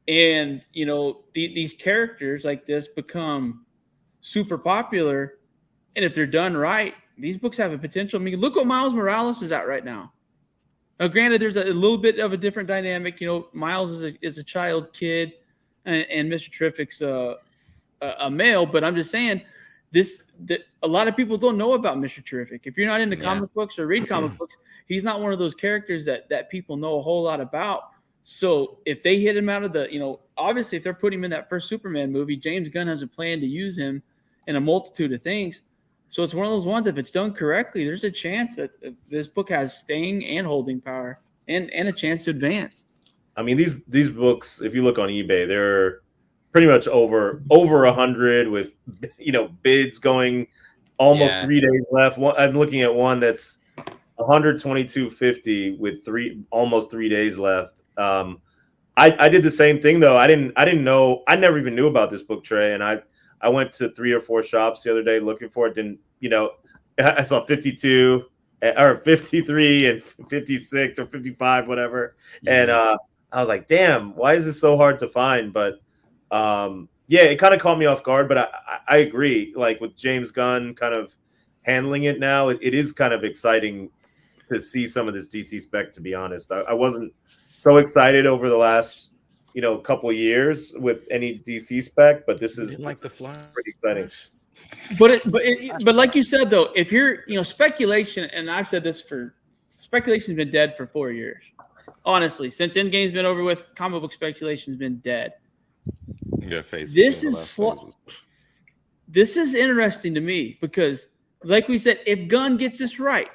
and these characters like this become super popular, and if they're done right, these books have a potential. I mean, look what Miles Morales is at right now. Now, granted, there's a little bit of a different dynamic. Miles is a child kid, and Mr. Terrific's a male. But I'm just saying that a lot of people don't know about Mr. Terrific. If you're not into comic books or read comic books, he's not one of those characters that people know a whole lot about. So if they hit him out of the, obviously if they're putting him in that first Superman movie, James Gunn has a plan to use him in a multitude of things. So it's one of those ones, if it's done correctly, there's a chance that this book has staying and holding power and a chance to advance. I mean, these books, if you look on eBay, they're pretty much over 100 with, bids going almost 3 days left. I'm looking at one that's 122.50 with almost 3 days left. I did the same thing though. I didn't know. I never even knew about this book, Trey, and I went to 3 or 4 shops the other day looking for it. I saw 52 or 53 and 56 or 55, whatever. And I was like, damn, why is this so hard to find? But it kind of caught me off guard. But I agree. Like with James Gunn kind of handling it now, it is kind of exciting to see some of this DC spec, to be honest. I wasn't so excited over the last couple of years with any DC spec, but this is like the Flash. Pretty exciting. But like you said though, if you're speculation, and I've said this speculation's been dead for 4 years. Honestly, since Endgame's been over with, comic book speculation's been dead. Yeah, face. This is interesting to me because, like we said, if Gunn gets this right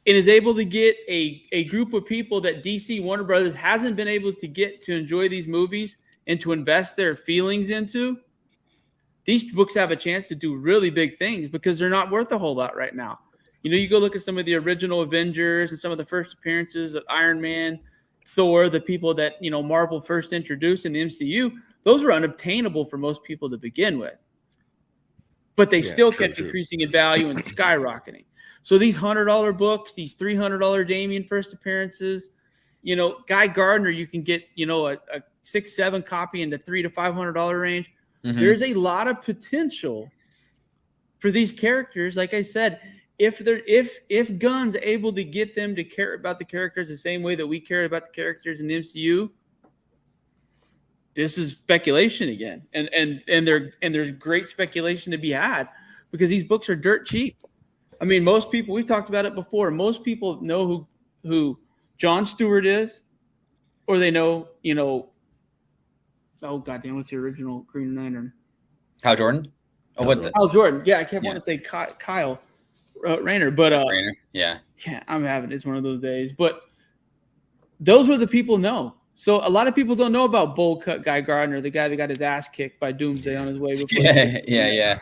and is able to get a group of people that DC Warner Brothers hasn't been able to get to enjoy these movies and to invest their feelings into, these books have a chance to do really big things because they're not worth a whole lot right now. You go look at some of the original Avengers and some of the first appearances of Iron Man, Thor, the people that, Marvel first introduced in the MCU. Those were unobtainable for most people to begin with. But they still kept increasing in value and skyrocketing. So these $100 books, these $300 Damien first appearances, Guy Gardner, you can get, a 6-7 copy in the $300 to $500 range. Mm-hmm. There's a lot of potential for these characters. Like I said, if Gunn's able to get them to care about the characters the same way that we care about the characters in the MCU, this is speculation again. And there's great speculation to be had because these books are dirt cheap. I mean, most people, we've talked about it before, most people know who Jon Stewart is, or they know, oh goddamn, what's the original Green Lantern? Hal Jordan? Hal Jordan. Yeah, I kept wanting to say Kyle Rayner, but Rayner. Yeah, I'm having it's one of those days. But those were the people know. So a lot of people don't know about Bowl Cut Guy Gardner, the guy that got his ass kicked by Doomsday on his way. Yeah.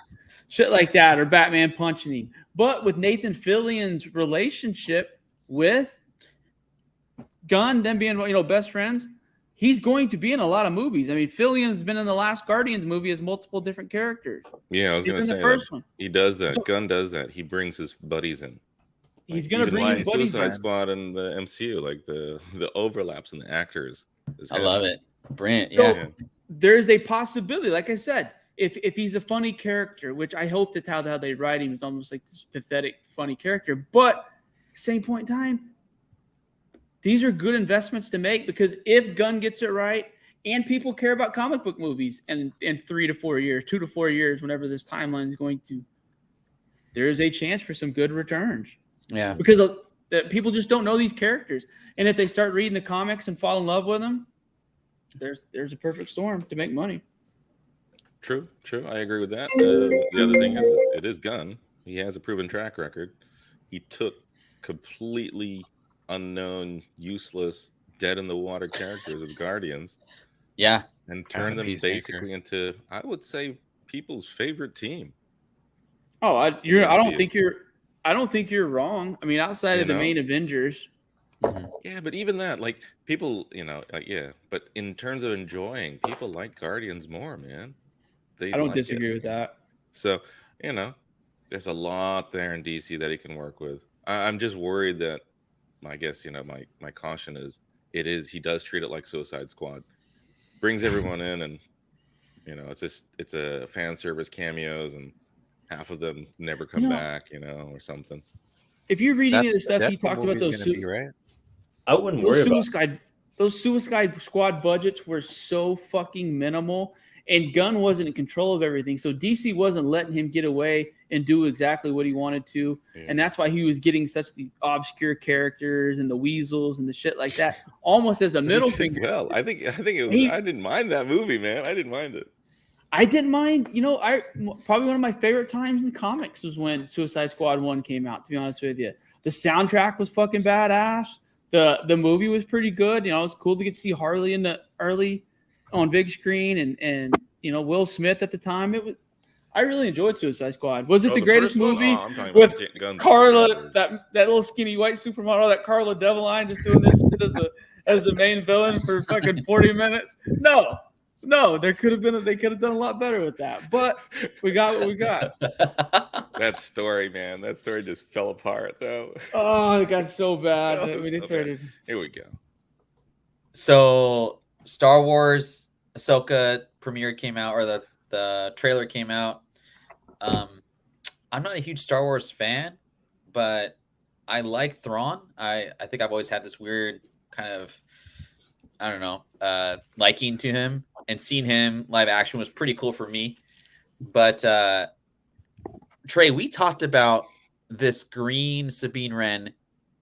Shit like that, or Batman punching him. But with Nathan Fillion's relationship with Gunn, them being best friends, he's going to be in a lot of movies. I mean, Fillion's been in the last Guardians movie as multiple different characters. Yeah, I was going to say the first one. He does that. So, Gunn does that. He brings his buddies in. He's going to bring his buddies Suicide Squad and the MCU, like the overlaps in the actors. I love it. Brilliant. So yeah. There's a possibility, like I said, if he's a funny character, which I hope that's how they write him, is almost like this pathetic, funny character. But same point in time, these are good investments to make because if Gunn gets it right and people care about comic book movies and in 3 to 4 years, 2 to 4 years, whenever this timeline is going to, there is a chance for some good returns. Yeah. Because that people just don't know these characters. And if they start reading the comics and fall in love with them, there's a perfect storm to make money. True. I agree with that. The other thing is, it is Gunn. He has a proven track record. He took completely unknown, useless, dead in the water characters of Guardians, Yeah, and turned them basically into, I would say, people's favorite team. Oh, I don't think you're wrong. I mean, outside of the main Avengers. Yeah, but even that, like, people, but in terms of enjoying, people like Guardians more, man. I don't disagree with that. So, there's a lot there in DC that he can work with. I'm just worried that, I guess, my caution is, he does treat it like Suicide Squad. Brings everyone in, and, it's a fan service cameos, and half of them never come back, or something. If you read any of the stuff he talked about, I wouldn't worry about those Suicide Squad budgets were so fucking minimal, and Gunn wasn't in control of everything. So DC wasn't letting him get away and do exactly what he wanted to. Yeah. And that's why he was getting such the obscure characters and the weasels and the shit like that, almost as a middle finger. Well, I think it was, I didn't mind that movie, man. I didn't mind it. I didn't mind, probably one of my favorite times in comics was when Suicide Squad 1 came out, to be honest with you. The soundtrack was fucking badass. The movie was pretty good. It was cool to get to see Harley in the early on big screen and Will Smith at the time. I really enjoyed Suicide Squad. Was it the greatest movie with Carla, that little skinny white supermodel, that Carla Delevingne just doing this shit as the main villain for fucking 40 minutes? No, they could have done a lot better with that. But we got what we got. That story, man. That story just fell apart, though. Oh, it got so bad. Bad. Here we go. So, Star Wars Ahsoka premiere came out, or the trailer came out. I'm not a huge Star Wars fan, but I like Thrawn. I think I've always had this weird kind of, I don't know, liking to him, and seeing him live action was pretty cool for me. But Trey, we talked about this green Sabine Wren.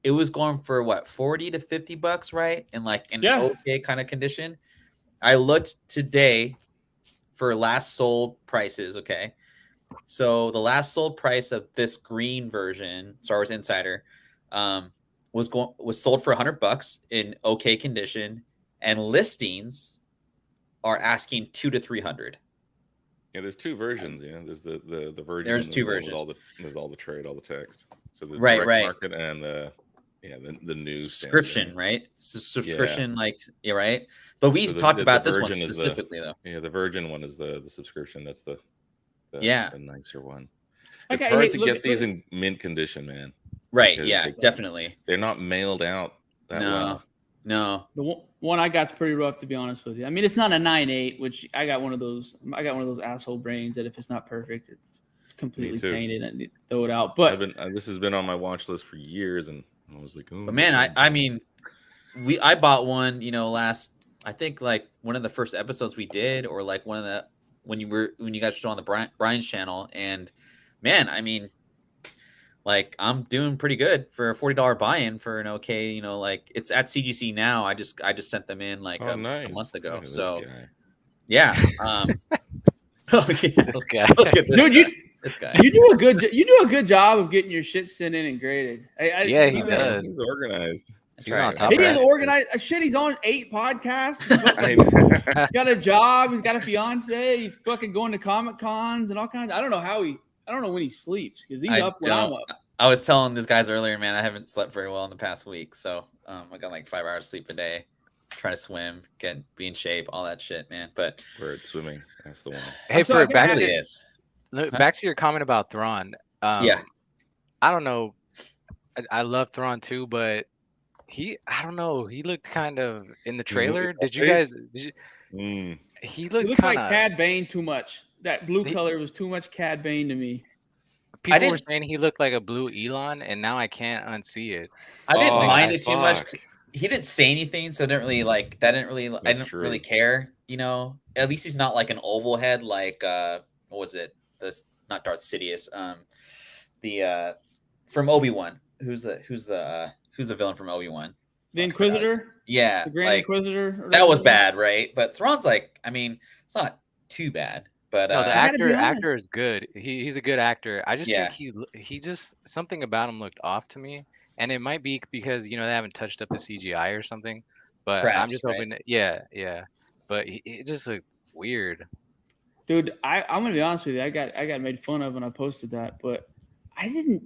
It was going for what, $40 to $50, right? And like in okay kind of condition. I looked today for last sold prices. Okay, so the last sold price of this green version, Star Wars Insider, was sold for $100 in okay condition, and listings are asking $200 to $300. Yeah, there's two versions. Yeah, there's the version. There's two versions. There's all the trade, all the text. So the right market and the new subscription, right? Subscription, right. But we talked about this one specifically, though. Yeah, the Virgin one is the subscription. That's the nicer one. Okay, it's hard to get these in mint condition, man. Right? Yeah, definitely. They're not mailed out that well. No, the one I got's pretty rough, to be honest with you. I mean, it's not a 9.8, which I got one of those asshole brains that if it's not perfect, it's completely tainted and throw it out. But this has been on my watch list for years, and I was like, oh. But man, I mean, I bought one, last, I think like one of the first episodes we did, or like one of the when you guys were still on the Brian's channel, and man, I mean, like I'm doing pretty good for a $40 buy-in for an okay, like it's at CGC now. I just sent them in like a month ago. So yeah. Look at this dude, guy. This guy. You do a good job of getting your shit sent in and graded. He does. He's organized. He is organized. Shit, he's on 8 podcasts. He's got a job. He's got a fiance. He's fucking going to Comic Cons and all kinds. I don't know when he sleeps, because he's up when I'm up. I was telling these guys earlier, man, I haven't slept very well in the past week. So I got like 5 hours of sleep a day, trying to swim, be in shape, all that shit, man. But we're swimming. That's the one. Hey, back to your comment about Thrawn. Yeah. I don't know. I love Thrawn too, but I don't know. He looked kind of in the trailer. He looked like Cad Bane too much. That blue color was too much Cad Bane to me. People were saying he looked like a blue Elon, and now I can't unsee it. I didn't mind it too much. He didn't say anything, so I didn't really I didn't really care. At least he's not like an oval head, like what was it? Not Darth Sidious. The from Obi-Wan. who's the villain from Obi-Wan? The Inquisitor. Yeah, The Grand like, Inquisitor. that was bad, right? But Thrawn's like, I mean, it's not too bad. But No, the I gotta be actor honest. is good. He's a good actor. I just think yeah, he just something about him looked off to me, and it might be because they haven't touched up the CGI or something. But I'm perhaps, just right? hoping that, yeah, yeah. But it just looked weird. Dude, I'm gonna be honest with you. I got made fun of when I posted that, but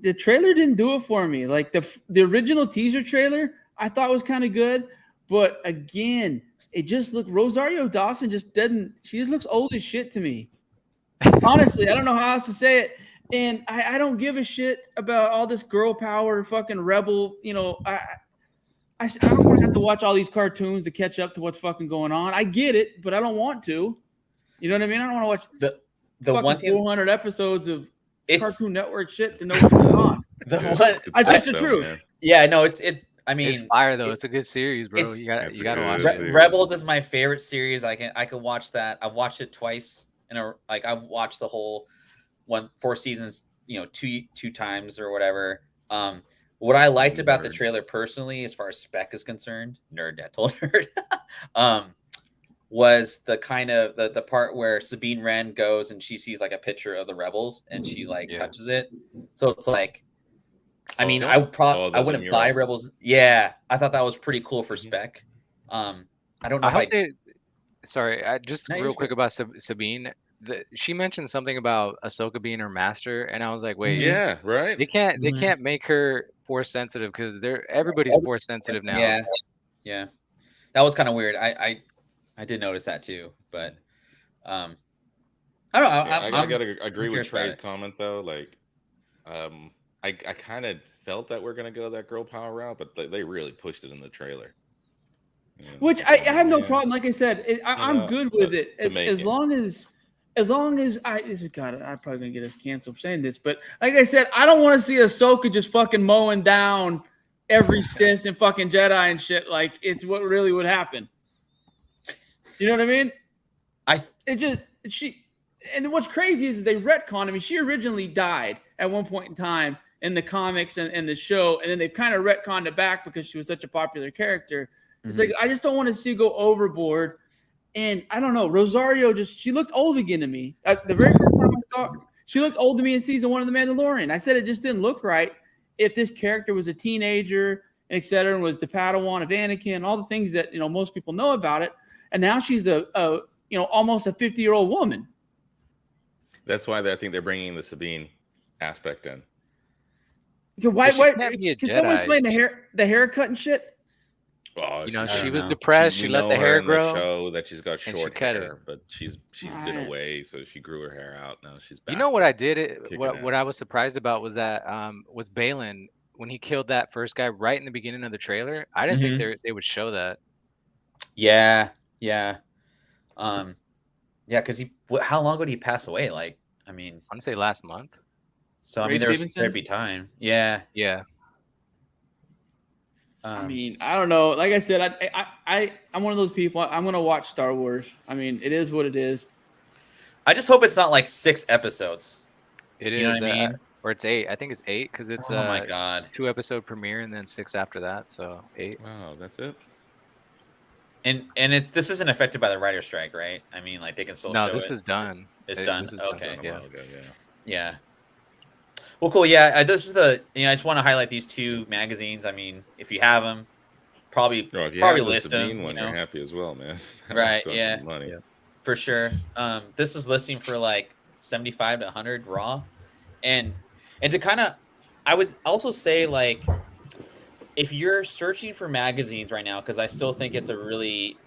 the trailer didn't do it for me. Like the original teaser trailer, I thought was kind of good, but again, it just looked Rosario Dawson just didn't. She just looks old as shit to me. Honestly, I don't know how else to say it. And I don't give a shit about all this girl power, fucking rebel. I don't want to have to watch all these cartoons to catch up to what's fucking going on. I get it, but I don't want to. You know what I mean? I don't want to watch the one fucking thing 400 episodes of it's Cartoon Network shit to know what's going on. the Yeah, one. it's I just tough, the though, truth. man. Yeah, no, I mean, It's fire though. It's a good series, bro. it's- You got It's you a got to good watch series. it. Rebels is my favorite series. I've watched that. I've watched it twice I've watched the whole 4 seasons, two times or whatever. What I liked about the Nerd. trailer personally, as far as spec is concerned, nerd, that total nerd, was the kind of the part where Sabine Wren goes and she sees like a picture of the rebels and she like Yeah. touches it. So it's like, I mean, Oh, I would probably the I wouldn't buy mural. Rebels. Yeah, I thought that was pretty cool for Mhm. spec. I don't know I if hope they. Sorry, just No, you're real quick good. about Sabine. She mentioned something about Ahsoka being her master, and I was like, wait, Yeah, right. they Mhm. can't make her force sensitive because everybody's force sensitive now. Yeah, that was kind of weird. I did notice that too, but I don't know. Yeah, I I'm gotta agree with curious about Trey's it. comment though. Like, I kind of felt that we're gonna go that girl power route, but they really pushed it in the trailer. You know, Which it's I like, have no yeah, problem. Like I said, I'm good with it to make as it. long as this is God. I'm probably gonna get us canceled for saying this, but like I said, I don't want to see Ahsoka just fucking mowing down every Sith and fucking Jedi and shit. Like it's what really would happen. You know what I mean? And what's crazy is they retcon. I mean, she originally died at one point in time in the comics and the show, and then they've kind of retconned it back because she was such a popular character. It's like I just don't want to see go overboard. And I don't know, Rosario she looked old again to me. The very first time I saw her, she looked old to me in season 1 of The Mandalorian. I said it just didn't look right if this character was a teenager, et cetera, and was the Padawan of Anakin, all the things that most people know about it. And now she's a almost a 50-year-old woman. That's why I think they're bringing the Sabine aspect in. Why? But she can't be a Can someone Jedi. explain the haircut and shit? Oh, She I don't was know. depressed. She we let know the her hair in the grow. show that she's got and she short cut hair, but she's been Right. away, so she grew her hair out. Now she's back. You know what I did? kicking What I ass. was surprised about was that was Balin when he killed that first guy right in the beginning of the trailer. I didn't think they would show that. Yeah, yeah, yeah. Because how long ago did he pass away? Like, I mean, I want to say last month. so I Ray mean, there'd Stevenson? be time. Yeah. Yeah. I mean, I don't know. Like I said, I'm one of those people. I'm gonna watch Star Wars. I mean, it is what it is. I just hope it's not like 6 episodes. It You know is. what I mean? Or it's 8. I think it's 8 because it's Oh my god. 2-episode premiere and then 6 after that. So 8. Wow, that's it. And this isn't affected by the writer's strike, right? I mean, like they can still No, show this it. is done. It's done. This is Okay. Yeah. Yeah. Well, cool. Yeah, this is I just want to highlight these 2 magazines. I mean, if you have them, probably If you probably have the list them. Sabine one, you're happy as well, man. That Right, one's going yeah. for money. Yeah. For sure. This is listing for like 75 to 100 raw, and to kind of, I would also say like, if you're searching for magazines right now, because I still think it's a really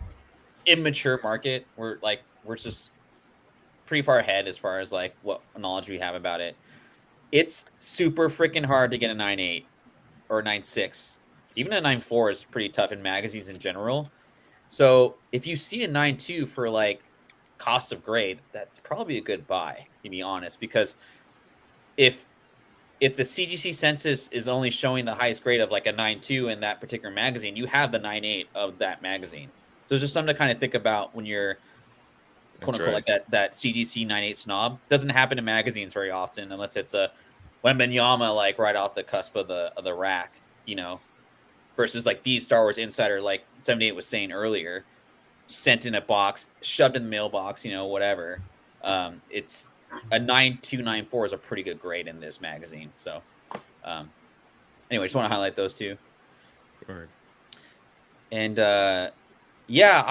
immature market. We're just pretty far ahead as far as like what knowledge we have about it. It's super freaking hard to get a 9.8 or 9.6. Even a 9.4 is pretty tough in magazines in general. So if you see a 9.2 for like cost of grade, that's probably a good buy, to be honest, because if the CGC census is only showing the highest grade of like a 9.2 in that particular magazine, you have the 9.8 of that magazine. So it's just something to kind of think about when you're quote unquote like that CGC 9.8 snob. Doesn't happen in magazines very often unless it's a Wembanyama like right off the cusp of the rack, versus like these Star Wars Insider, like 78 was saying earlier, sent in a box, shoved in the mailbox, whatever. It's a 9294 is a pretty good grade in this magazine. So anyway, just want to highlight those two. Right. And yeah,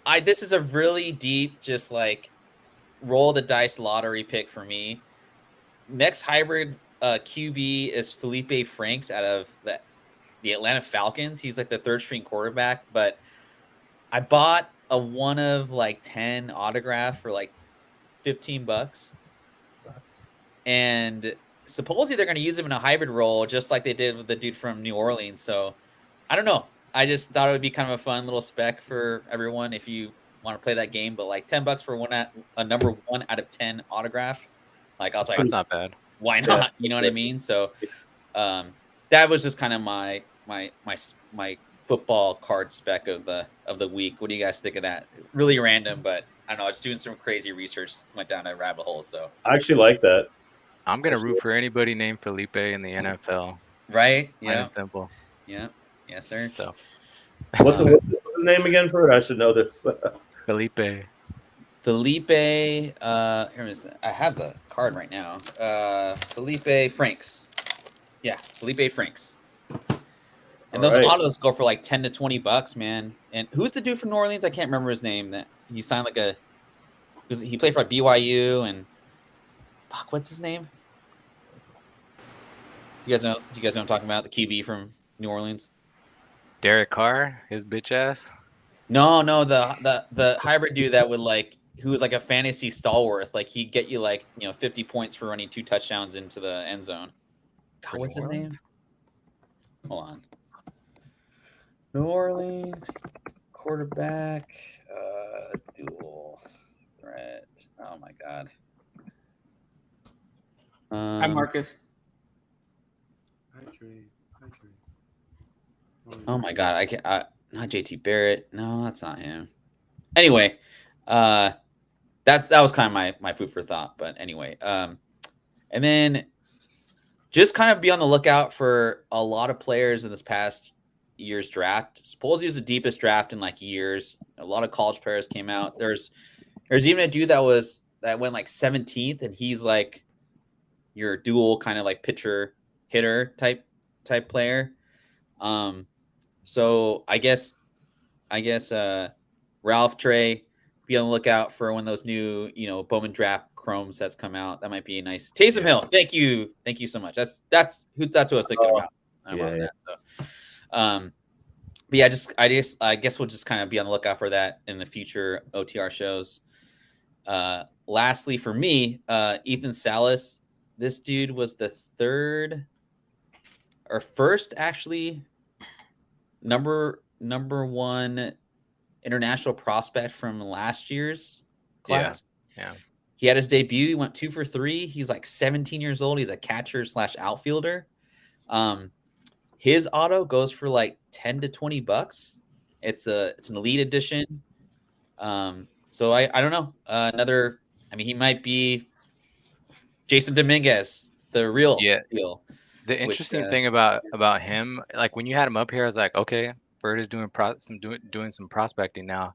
I this is a really deep, just like roll the dice lottery pick for me. Next hybrid QB is Felipe Franks out of the Atlanta Falcons. He's like the third string quarterback, but I bought a 1 of like 10 autograph for like $15. And supposedly they're going to use him in a hybrid role, just like they did with the dude from New Orleans. So I don't know. I just thought it would be kind of a fun little spec for everyone if you want to play that game. But like $10 for a number 1 out of 10 autograph. Like I was like, That's not bad. Why not? You know what I mean? So that was just kind of my football card spec of the week. What do you guys think of that? Really random, but I don't know. I was doing some crazy research, went down a rabbit hole. So I actually like that. I'm gonna root for anybody named Felipe in the NFL. Right? Yeah. Simple. Yeah. Yes, sir. So what's his name again for it? I should know this. Felipe. Here is, I have the card right now. Felipe Franks. Yeah, Felipe Franks. And those autos go for like $10 to $20, man. And who's the dude from New Orleans? I can't remember his name. That he signed like he played for like BYU and what's his name? Do you guys know what I'm talking about? The QB from New Orleans? Derek Carr, his bitch ass. No, the hybrid dude that would like, who was like a fantasy stalwart, like he'd get you like 50 points for running 2 touchdowns into the end zone. God, what's his name? Hold on. New Orleans quarterback dual threat. Oh my god. Hi, Marcus. Hi, Trey. Oh my god, I can't. Not JT Barrett. No, that's not him. Anyway, that was kind of my food for thought. But anyway, and then just kind of be on the lookout for a lot of players in this past year's draft. Supposedly it was the deepest draft in like years. A lot of college players came out. There's even a dude that went like 17th, and he's like your dual kind of like pitcher hitter type player. So I guess Ralph, Trey, be on the lookout for when those new Bowman draft Chrome sets come out. That might be a nice Taysom Hill. Thank you so much. That's who I was thinking about. That. So, but yeah, I guess we'll just kind of be on the lookout for that in the future OTR shows. Lastly, for me, Ethan Salas. This dude was the first actually number 1 international prospect from last year's class. Yeah. He had his debut. He went 2 for 3. He's like 17 years old. He's a catcher / outfielder. His auto goes for like $10 to $20. It's an elite edition. So I don't know. He might be Jason Dominguez, the real deal. The interesting thing about him, like when you had him up here, I was like, okay, Bird is doing some prospecting now.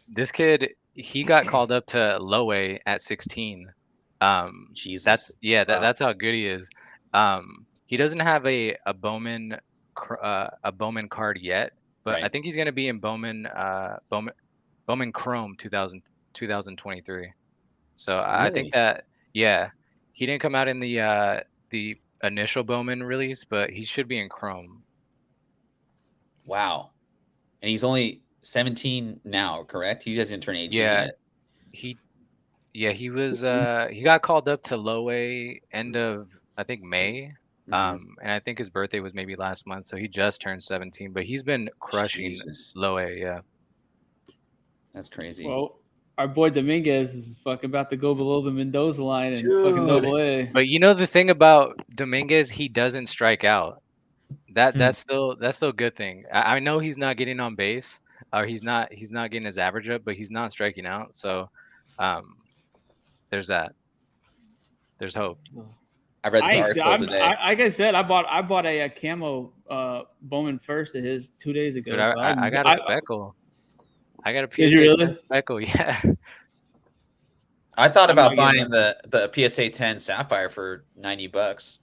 This kid, he got called up to low A at 16. Jesus. That's how good he is. He doesn't have a Bowman card yet, but right. I think he's going to be in Bowman Chrome 2023. So really? I think that he didn't come out in the initial Bowman release, but he should be in Chrome. Wow. And he's only 17 now, correct? He hasn't turned 18 yet. He was he got called up to low A end of I think May. And I think his birthday was maybe last month, so he just turned 17, but he's been crushing low A, That's crazy. Well, our boy Dominguez is fucking about to go below the Mendoza line and fucking double A. But the thing about Dominguez, he doesn't strike out. That's still a good thing. I know he's not getting on base, or he's not getting his average up, but he's not striking out. So there's that. There's hope. I read this article today. Like I said, I bought a camo Bowman first of his 2 days ago. Dude, So I got a speckle. I got a PSA Did you really? speckle. Yeah. I thought I'm about not getting buying the PSA 10 Sapphire for $90.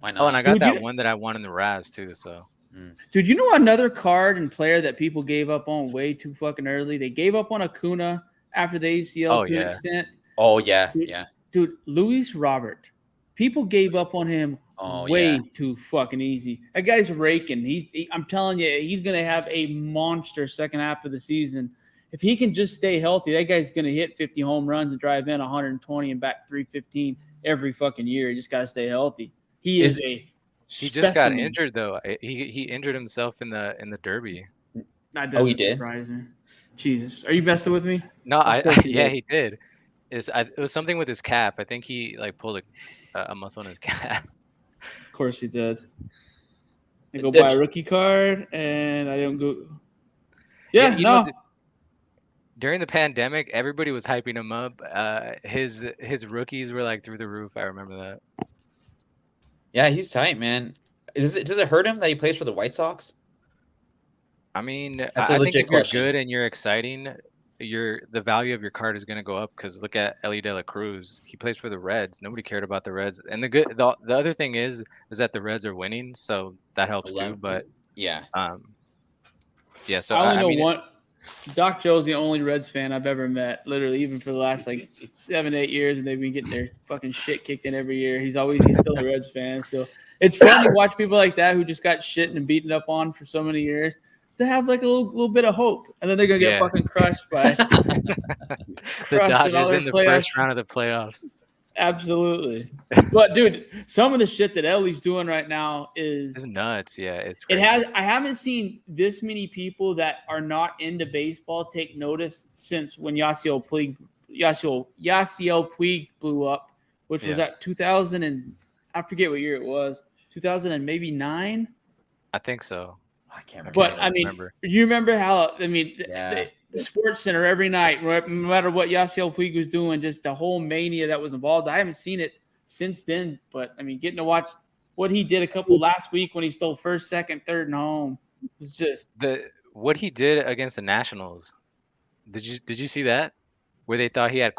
Why not? Oh, and I got Dude, that one that I won in the Raz too. So, dude, you know another card and player that people gave up on way too fucking early? They gave up on Acuna after the ACL to an extent. Oh yeah, Dude, yeah. Dude, Luis Robert. People gave up on him way too fucking easy. That guy's raking. I'm telling you, he's gonna have a monster second half of the season. If he can just stay healthy, that guy's gonna hit 50 home runs and drive in 120 and back 315 every fucking year. He just gotta stay healthy. He just got injured though. He injured himself in the Derby. That doesn't surprise me. Jesus, are you messing with me? No, he did. It was something with his calf. I think he like pulled a muscle on his calf. Of course he did. I go buy a rookie card and I don't go. Yeah, no. During the pandemic, everybody was hyping him up. His rookies were like through the roof. I remember that. Yeah, he's tight, man. Does it hurt him that he plays for the White Sox? I mean, That's a I think legit if you're question. good and you're exciting, the value of your card is going to go up because look at Ellie De La Cruz. He plays for the Reds. Nobody cared about the Reds. And the other thing is that the Reds are winning, so that helps too. But yeah, So I only know one. Doc Joe's the only Reds fan I've ever met. Literally, even for the last like 7-8 years, and they've been getting their fucking shit kicked in every year. He's still a Reds fan. So it's fun to watch people like that who just got shit and beaten up on for so many years to have like a little bit of hope, and then they're gonna get fucking crushed by the Dodgers in the first round of the playoffs. Absolutely. But dude, some of the shit that Ellie's doing right now is nuts. Yeah, it's crazy. I haven't seen this many people that are not into baseball take notice since when Yasiel Puig blew up, which was at 2000 and I forget what year it was. 2000 and maybe 9. I think so. I can't remember. But you remember how the Sports Center every night, no matter what Yasiel Puig was doing, just the whole mania that was involved. I haven't seen it since then, but I mean, getting to watch what he did a couple last week when he stole first, second, third, and home was just what he did against the Nationals. Did you see that? Where they thought he had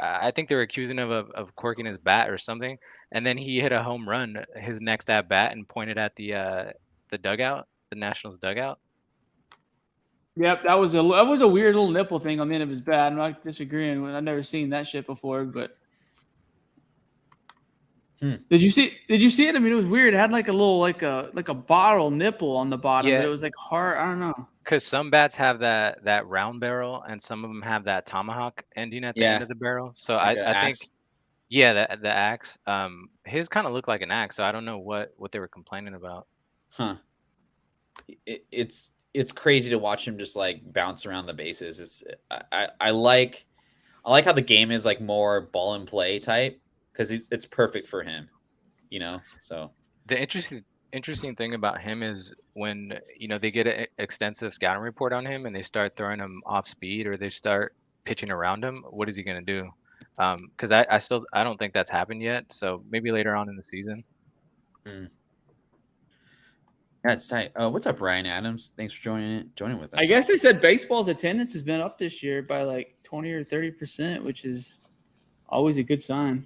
I think they were accusing him of corking his bat or something, and then he hit a home run his next at bat and pointed at the dugout, the Nationals dugout. Yep, that was a weird little nipple thing on the end of his bat. I'm not disagreeing. I've never seen that shit before, but did you see it? I mean, it was weird. It had like a little like a bottle nipple on the bottom. Yeah. But it was like hard. I don't know. Because some bats have that round barrel, and some of them have that tomahawk ending at the end of the barrel. So like I think, the axe. His kind of looked like an axe. So I don't know what they were complaining about. Huh. It's crazy to watch him just like bounce around the bases. I like how the game is like more ball and play type because it's perfect for him, So the interesting thing about him is when they get an extensive scouting report on him and they start throwing him off speed or they start pitching around him. What is he going to do? Because I don't think that's happened yet. So maybe later on in the season. Yeah, it's tight. What's up, Ryan Adams? Thanks for joining with us. I guess they said baseball's attendance has been up this year by like 20 or 30%, which is always a good sign.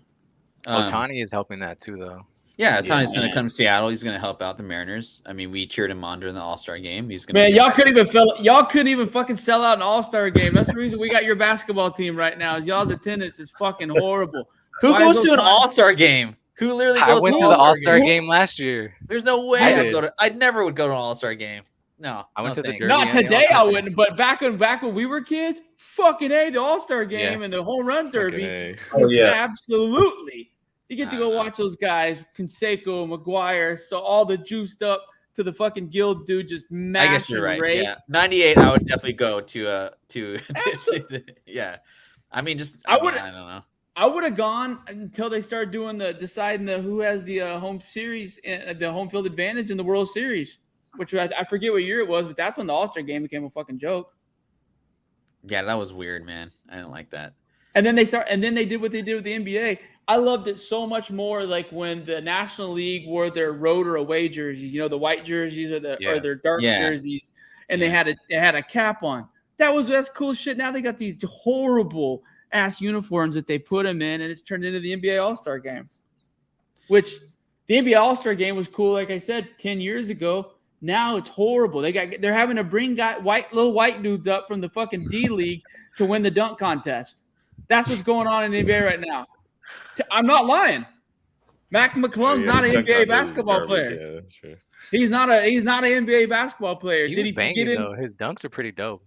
Ohtani is helping that too, though. Yeah, Ohtani's going to come to Seattle. He's going to help out the Mariners. I mean, we cheered him on during the All-Star game. He's going y'all couldn't even fucking sell out an All-Star game. That's the reason we got your basketball team right now. Is y'all's attendance is fucking horrible. Who goes to an All-Star game? Who literally goes? I went to the All-Star game last year. There's no way I never would go to an All-Star game. No, I went to the Derby. Not today, I wouldn't. But back when we were kids, fucking the All-Star game and the home run derby. Oh yeah, absolutely. You get to go watch those guys, Canseco, McGuire, so all the juiced up to the fucking Guild dude just mashing. I guess you're right. Yeah, 98. I would definitely go to yeah. I mean, I don't know. I would have gone until they started doing deciding who has the home series and the home field advantage in the World Series, which I forget what year it was, but that's when the All-Star game became a fucking joke. Yeah, that was weird, man. I didn't like that. And then they did what they did with the NBA. I loved it so much more like when the National League wore their road or away jerseys, the white jerseys or their dark jerseys, and they had a cap on. That's cool shit. Now they got these horrible ass uniforms that they put them in, and it's turned into the NBA All-Star game. Which the NBA All-Star game was cool, like I said, 10 years ago. Now it's horrible. They're having to bring little white dudes up from the fucking D League to win the dunk contest. That's what's going on in the NBA right now. I'm not lying. Mac McClung's not an NBA basketball player. Yeah, that's true. He's not an NBA basketball player. Did he get in? Though. His dunks are pretty dope.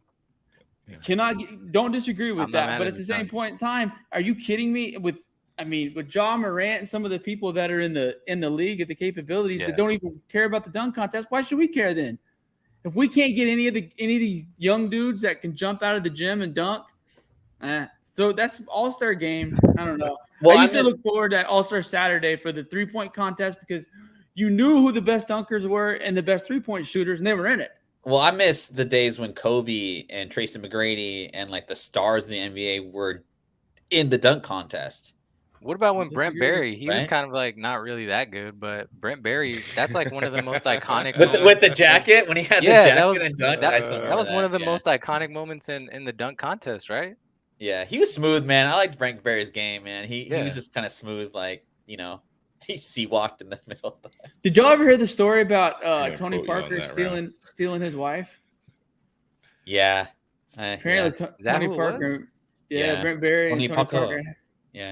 Don't disagree with that. But at the same point in time, are you kidding me? With Ja Morant and some of the people that are in the league at the capabilities that don't even care about the dunk contest, why should we care then? If we can't get any of these young dudes that can jump out of the gym and dunk, so that's All-Star game. I don't know. Well, I used to look forward to All-Star Saturday for the 3-point contest because you knew who the best dunkers were and the best 3-point shooters, and they were in it. Well, I miss the days when Kobe and Tracy McGrady and like the stars of the NBA were in the dunk contest. What about when Brent Barry? He was kind of like not really that good, but Brent Barry, that's like one of the most iconic with the jacket when he had the jacket and dunk. That was one of the most iconic moments in the dunk contest, right? Yeah, he was smooth, man. I liked Brent Barry's game, man. He was just kind of smooth, like he walked in the middle. Did y'all ever hear the story about Tony Parker stealing his wife? Yeah, apparently Tony Parker. Yeah, Brent Barry and Tony Parker. Yeah.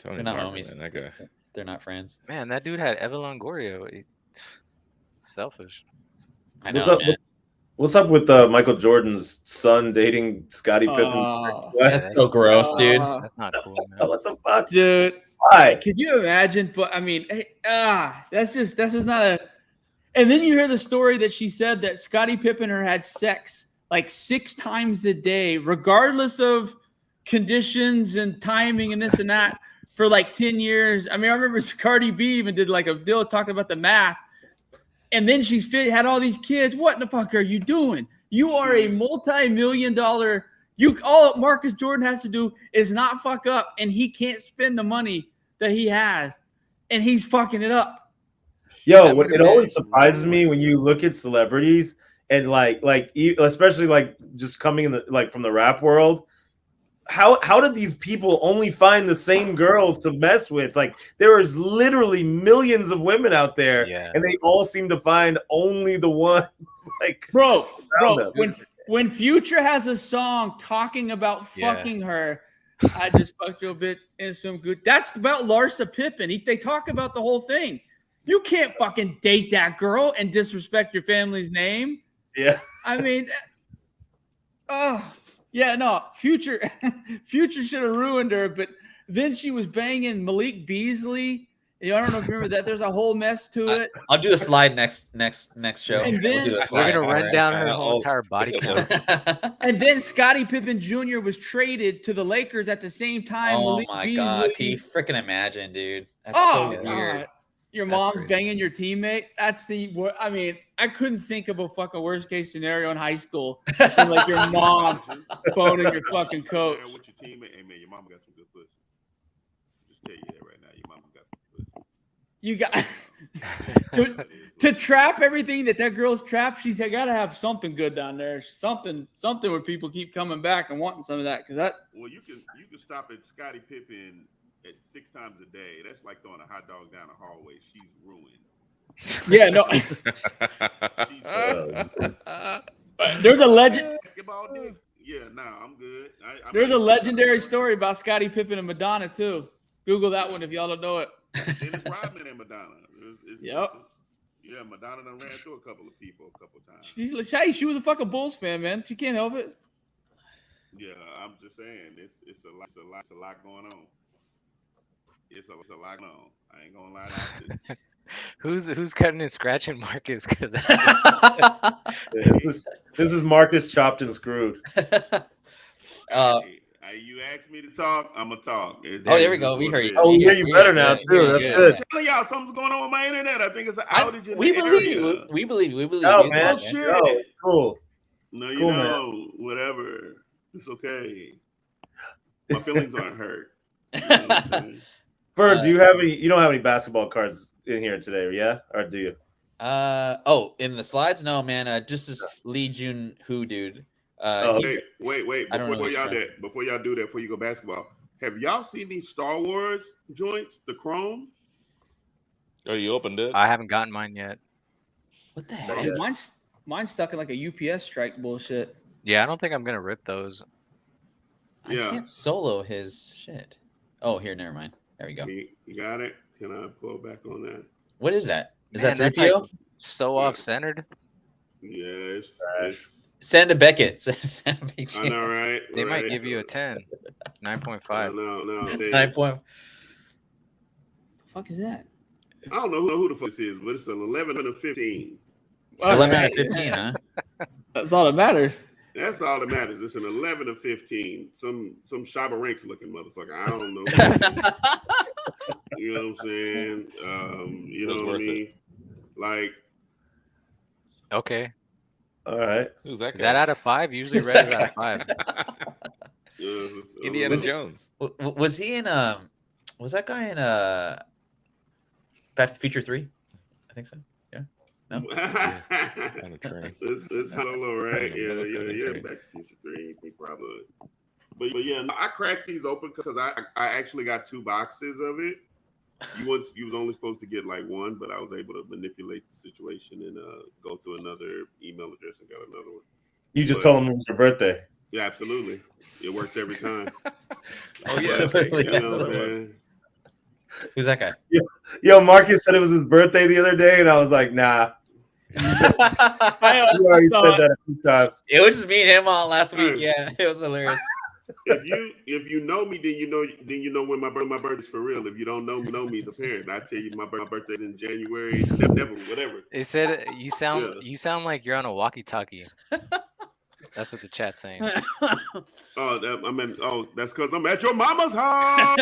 They're not homies. Man, that guy. They're not friends. Man, that dude had Eva Longoria. Selfish. I know. What's up with Michael Jordan's son dating Scottie Pippen? That's so gross, dude. That's not cool, man. What the fuck, dude? Why? Can you imagine? But I mean, that's just not a. And then you hear the story that she said that Scottie Pippen had sex like 6 times a day, regardless of conditions and timing and this and that, for like 10 years. I mean, I remember Cardi B even did like a deal talking about the math. And then she had all these kids. What in the fuck are you doing? You are a multi-million-dollar. All Marcus Jordan has to do is not fuck up, and he can't spend the money that he has, and he's fucking it up. Yo, it always surprises me when you look at celebrities and like especially like just coming in from the rap world. How did these people only find the same girls to mess with? Like there is literally millions of women out there, and they all seem to find only the ones. Like bro, when Future has a song talking about fucking her, I just fucked your bitch in some good. That's about Larsa Pippen. They talk about the whole thing. You can't fucking date that girl and disrespect your family's name. Yeah, I mean, yeah, no, Future should have ruined her, but then she was banging Malik Beasley. I don't know if you remember that. There's a whole mess to it. I'll do the slide next show. And then we're gonna run down her whole entire body count. And then Scottie Pippen Jr. was traded to the Lakers at the same time. Oh Malik my Beasley. God! Can you freaking imagine, dude? That's so weird. Your mom's banging your teammate. That's I mean, I couldn't think of a fucking worst case scenario in high school than like your mom phoning your fucking coach. With your teammate, hey man, your mama got some good pussy. Just tell you that right now, your mama got some good pussy. You got to trap everything that girl's trapped. She's got to have something good down there. Something where people keep coming back and wanting some of that. Well, you can stop at Scottie Pippen at 6 times a day. That's like throwing a hot dog down a hallway. She's ruined. Yeah, no. There's a legend. Basketball dick? Yeah, I'm good. There's a legendary story about Scottie Pippen and Madonna too. Google that one if y'all don't know it. Dennis Rodman and Madonna. Yep. Yeah, Madonna done ran through a couple of people a couple times. She was a fucking Bulls fan, man. She can't help it. Yeah, I'm just saying it's a lot going on. It's a lot going on. I ain't gonna lie to you. Who's cutting and scratching Marcus? Because this is Marcus chopped and screwed. You asked me to talk, I'm gonna talk. There we go. We heard you. Oh, we hear you better now too. That's good. I'm telling y'all something's going on with my internet. I think it's an outage. We believe you. We believe you. Oh man, shit. No, it's cool. No, you cool, know, man. Whatever. It's okay. My feelings aren't hurt. You know Ferg, do you have any? You don't have any basketball cards in here today, yeah? Or do you? In the slides? No, man. Just this Lee Jun Hoo dude. Wait. I don't know Before this y'all friend. before y'all do that, before you go basketball, have y'all seen these Star Wars joints? The Chrome. Oh, you opened it? I haven't gotten mine yet. What the Yeah. heck? Mine's stuck in like a UPS strike bullshit. Yeah, I don't think I'm gonna rip those. I can't solo his shit. Oh, here, never mind. There we go. You got it? Can I pull back on that? What is that? Is Man, that that's like 3PO? so off-centered. Yeah, it's Send to Beckett. Send a big I know, right? They right. might give you a 10, 9.5. No. 9 point. The fuck is that? I don't know who the fuck this is, but it's an 11 and a 15. 11 out of 15, huh? That's all that matters. That's all that matters. It's an 11 or 15. Some Shabba Ranks looking motherfucker. I don't know. You know what I'm saying? You know what I mean? Like, Okay. All right. Who's that Is guy? that out of 5? Usually red is out of 5. Indiana Jones. Was he in was that guy in Back to the Future 3? I think so. Yeah. No. On a train. It's Holo, right? Yeah. Back to Future 3, he probably. But yeah, I cracked these open because I actually got 2 boxes of it. You was only supposed to get like 1, but I was able to manipulate the situation and go through another email address and got another one. You just told him it was your birthday. Yeah, absolutely. It works every time. Oh yeah. Absolutely. You know, man. Who's that guy? Yo, Marcus said it was his birthday the other day, and I was like, nah. You already said that a few times. It was just me and him on last week. Yeah, it was hilarious. If you know me, then you know when my birthday's for real. If you don't know me, the parent, I tell you my birthday's in January, never, whatever. They said you sound like you're on a walkie-talkie. That's what the chat's saying. That's because I'm at your mama's house.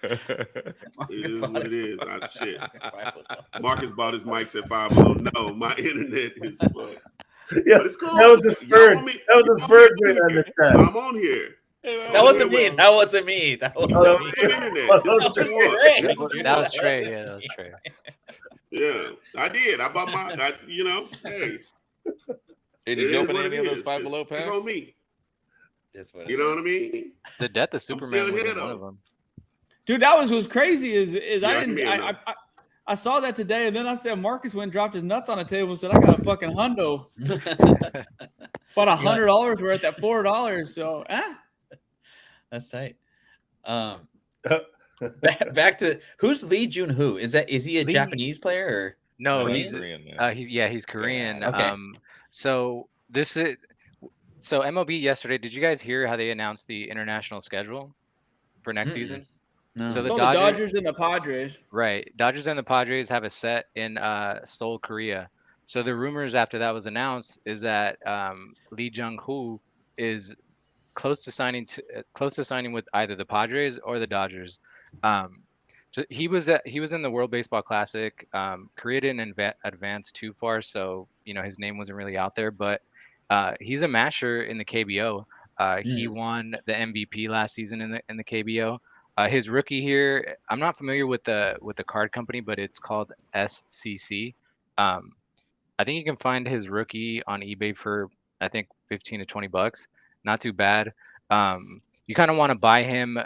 It is what it is. Shit. Marcus bought his mics at 5 below. No, my internet is fucked. Yeah, But it's cool. that was just Ferg. That was just Ferg doing that in the chat. I'm on here. That wasn't me. That wasn't me. That wasn't me. That was Trey. Yeah, that was Trey. Yeah, I did. I bought my. Hey. Hey, did you open any of those Five Below packs? It's on me. You know what I mean? The Death of Superman was one of them. Dude, that was what's crazy is I saw that today, and then I said Marcus went and dropped his nuts on the table and said, I got a fucking hundo. Bought $100 worth at $4. So that's tight. Back to who's Lee Jun Hoo? Is he a Japanese player or no? He's Korean. Man. He's Korean. Okay. So MLB yesterday. Did you guys hear how they announced the international schedule for next season? No. So the Dodgers and the Padres. Right. Dodgers and the Padres have a set in Seoul, Korea. So the rumors after that was announced is that Lee Jung-hoo is close to signing with either the Padres or the Dodgers. So he was in the World Baseball Classic. Korea didn't advance too far, so his name wasn't really out there. But he's a masher in the KBO. He won the MVP last season in the KBO. His rookie here, I'm not familiar with the card company, but it's called SCC. I think you can find his rookie on eBay for I think $15 to $20. Not too bad. You kind of want to buy him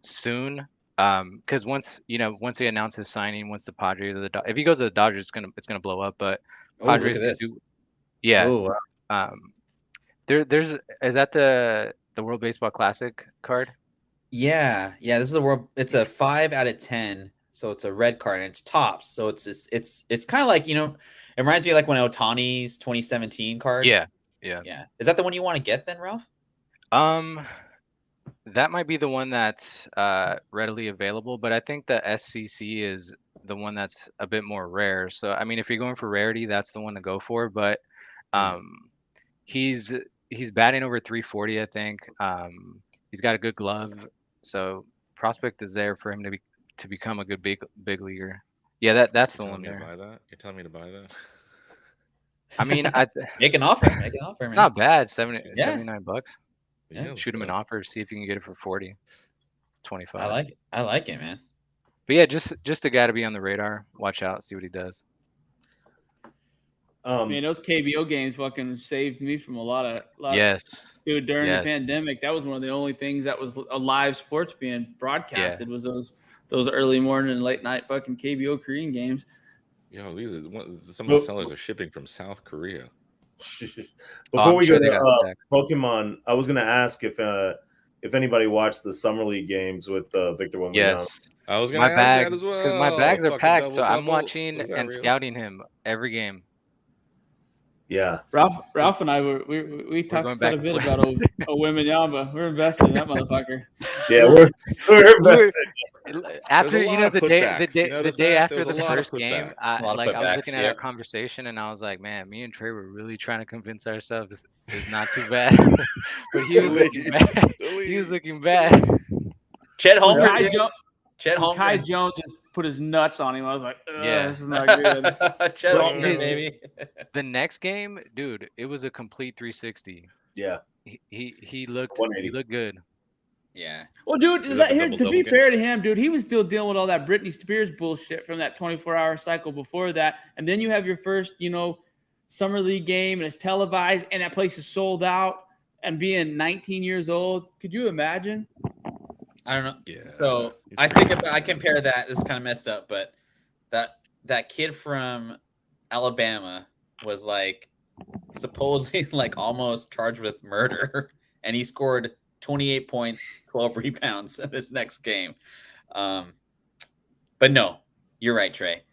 soon, because once they announce his signing, once the Padres or if he goes to the Dodgers, it's gonna blow up. But Padres look at this. Oh, wow. There's is that the World Baseball Classic card? Yeah. This is the world. It's a 5 out of 10. So it's a red card and it's tops. So it's kind of like it reminds me of like when Otani's 2017 card. Yeah. Is that the one you want to get then, Ralph? That might be the one that's readily available, but I think the SCC is the one that's a bit more rare. So I mean, if you're going for rarity, that's the one to go for. But he's batting over 340, I think. He's got a good glove, so prospect is there for him to become a good big leaguer. Yeah, that's the one there. You're telling me to buy that? I mean, Make an offer. It's not bad. $79. Yeah. Shoot him an offer. See if you can get it for 40. 25. I like it, man. But yeah, just a guy to be on the radar. Watch out, see what he does. Man, those KBO games fucking saved me from a lot of Yes. dude, during Yes. the pandemic, that was one of the only things that was a live sports being broadcasted was those early morning and late night fucking KBO Korean games. Yo, some of the sellers are shipping from South Korea. Before we go they got to text. Pokemon, I was gonna ask if anybody watched the summer league games with Victor Wembanyama. Yes. I was gonna ask that as well. Because my bags are Fucking packed, so I'm double-double. watching Was that and real? scouting him every game. Yeah, Ralph and I we talked going quite a back bit and about Wembanyama. We're invested in that motherfucker. yeah, we're invested. After There's a lot of the putbacks. You day notice the day that? after There's the a lot of first game, putbacks. I A lot of was putbacks, looking at yeah. our conversation and I was like, man, me and Trey were really trying to convince ourselves it's not too bad. But he was looking bad. He was looking bad. Chet Holmgren. Kai dude. Jones, Chet when Kai Holmgren. Jones just put his nuts on him. I was like, Yeah. this is not good. Chet But Holmgren, his- baby. The next game, dude, it was a complete 360. Yeah, He looked 180. good. Yeah. Well, dude, Is that the to be double-double game? fair to him, dude, he was still dealing with all that Britney Spears bullshit from that 24-hour cycle before that. And then you have your first, summer league game and it's televised and that place is sold out and being 19 years old. Could you imagine? I don't know. Yeah. So I compare that. This is kind of messed up, but that kid from Alabama was like supposedly like almost charged with murder, and he scored 28 points, 12 rebounds in this next game. But no, you're right, Trey.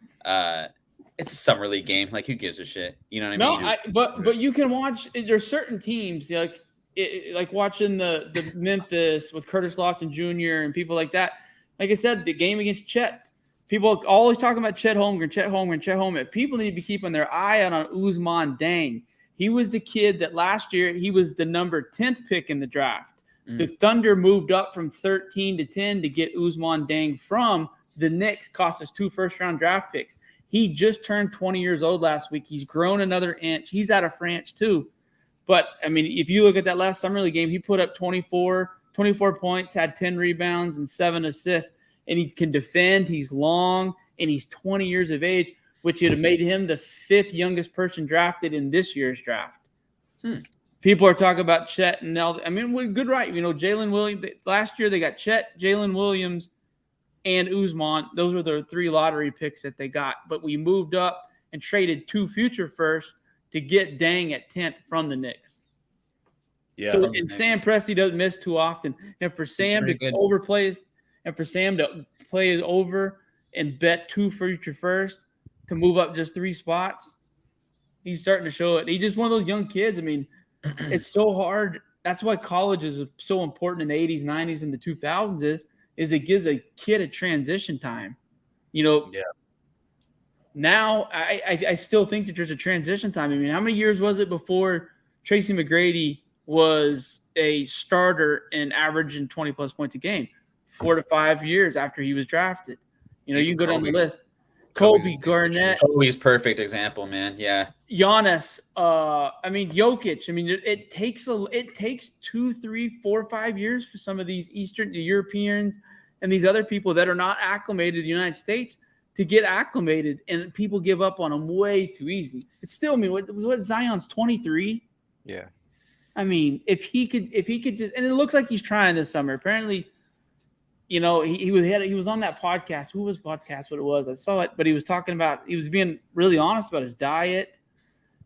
It's a summer league game. Like, who gives a shit? You know what I mean? But you can watch. There's certain teams like watching the Memphis with Curtis Lofton Jr. and people like that. Like I said, the game against Chet. People always talking about Chet Holmgren. People need to be keeping their eye out on Ousmane Deng. He was the kid that last year he was the number 10th pick in the draft. The Thunder moved up from 13 to 10 to get Ousmane Deng from the Knicks. Cost us 2 first-round draft picks. He just turned 20 years old last week. He's grown another inch. He's out of France too. But, I mean, if you look at that last summer league game, he put up 24 points, had 10 rebounds and 7 assists. And he can defend. He's long, and he's 20 years of age, which would have made him the 5th youngest person drafted in this year's draft. People are talking about Chet and now. I mean, we're good, right? Jalen Williams. Last year they got Chet, Jalen Williams, and Ousmane. Those were the 3 lottery picks that they got. But we moved up and traded 2 future firsts to get Deng at 10th from the Knicks. yeah. So, and Sam Presti doesn't miss too often. And for Sam to overplay, and for Sam to play it over and bet 2 future firsts to move up just 3 spots, he's starting to show it. He's just one of those young kids. I mean, it's so hard. That's why college is so important in the 80s, 90s, and the 2000s is it gives a kid a transition time. Yeah. Now I still think that there's a transition time. I mean, how many years was it before Tracy McGrady was a starter and averaging 20-plus points a game? 4 to 5 years after he was drafted. You can go down the list. Kobe, Garnett. Kobe's perfect example, man. Yeah. Giannis, Jokic. I mean, it takes 2, 3, 4, 5 years for some of these Eastern Europeans and these other people that are not acclimated to the United States to get acclimated, and people give up on them way too easy. It's still, I mean, what Zion's 23. Yeah. I mean, if he could just, and it looks like he's trying this summer. Apparently, he was on that podcast. Who was podcast? What it was? I saw it, but he was talking about, he was being really honest about his diet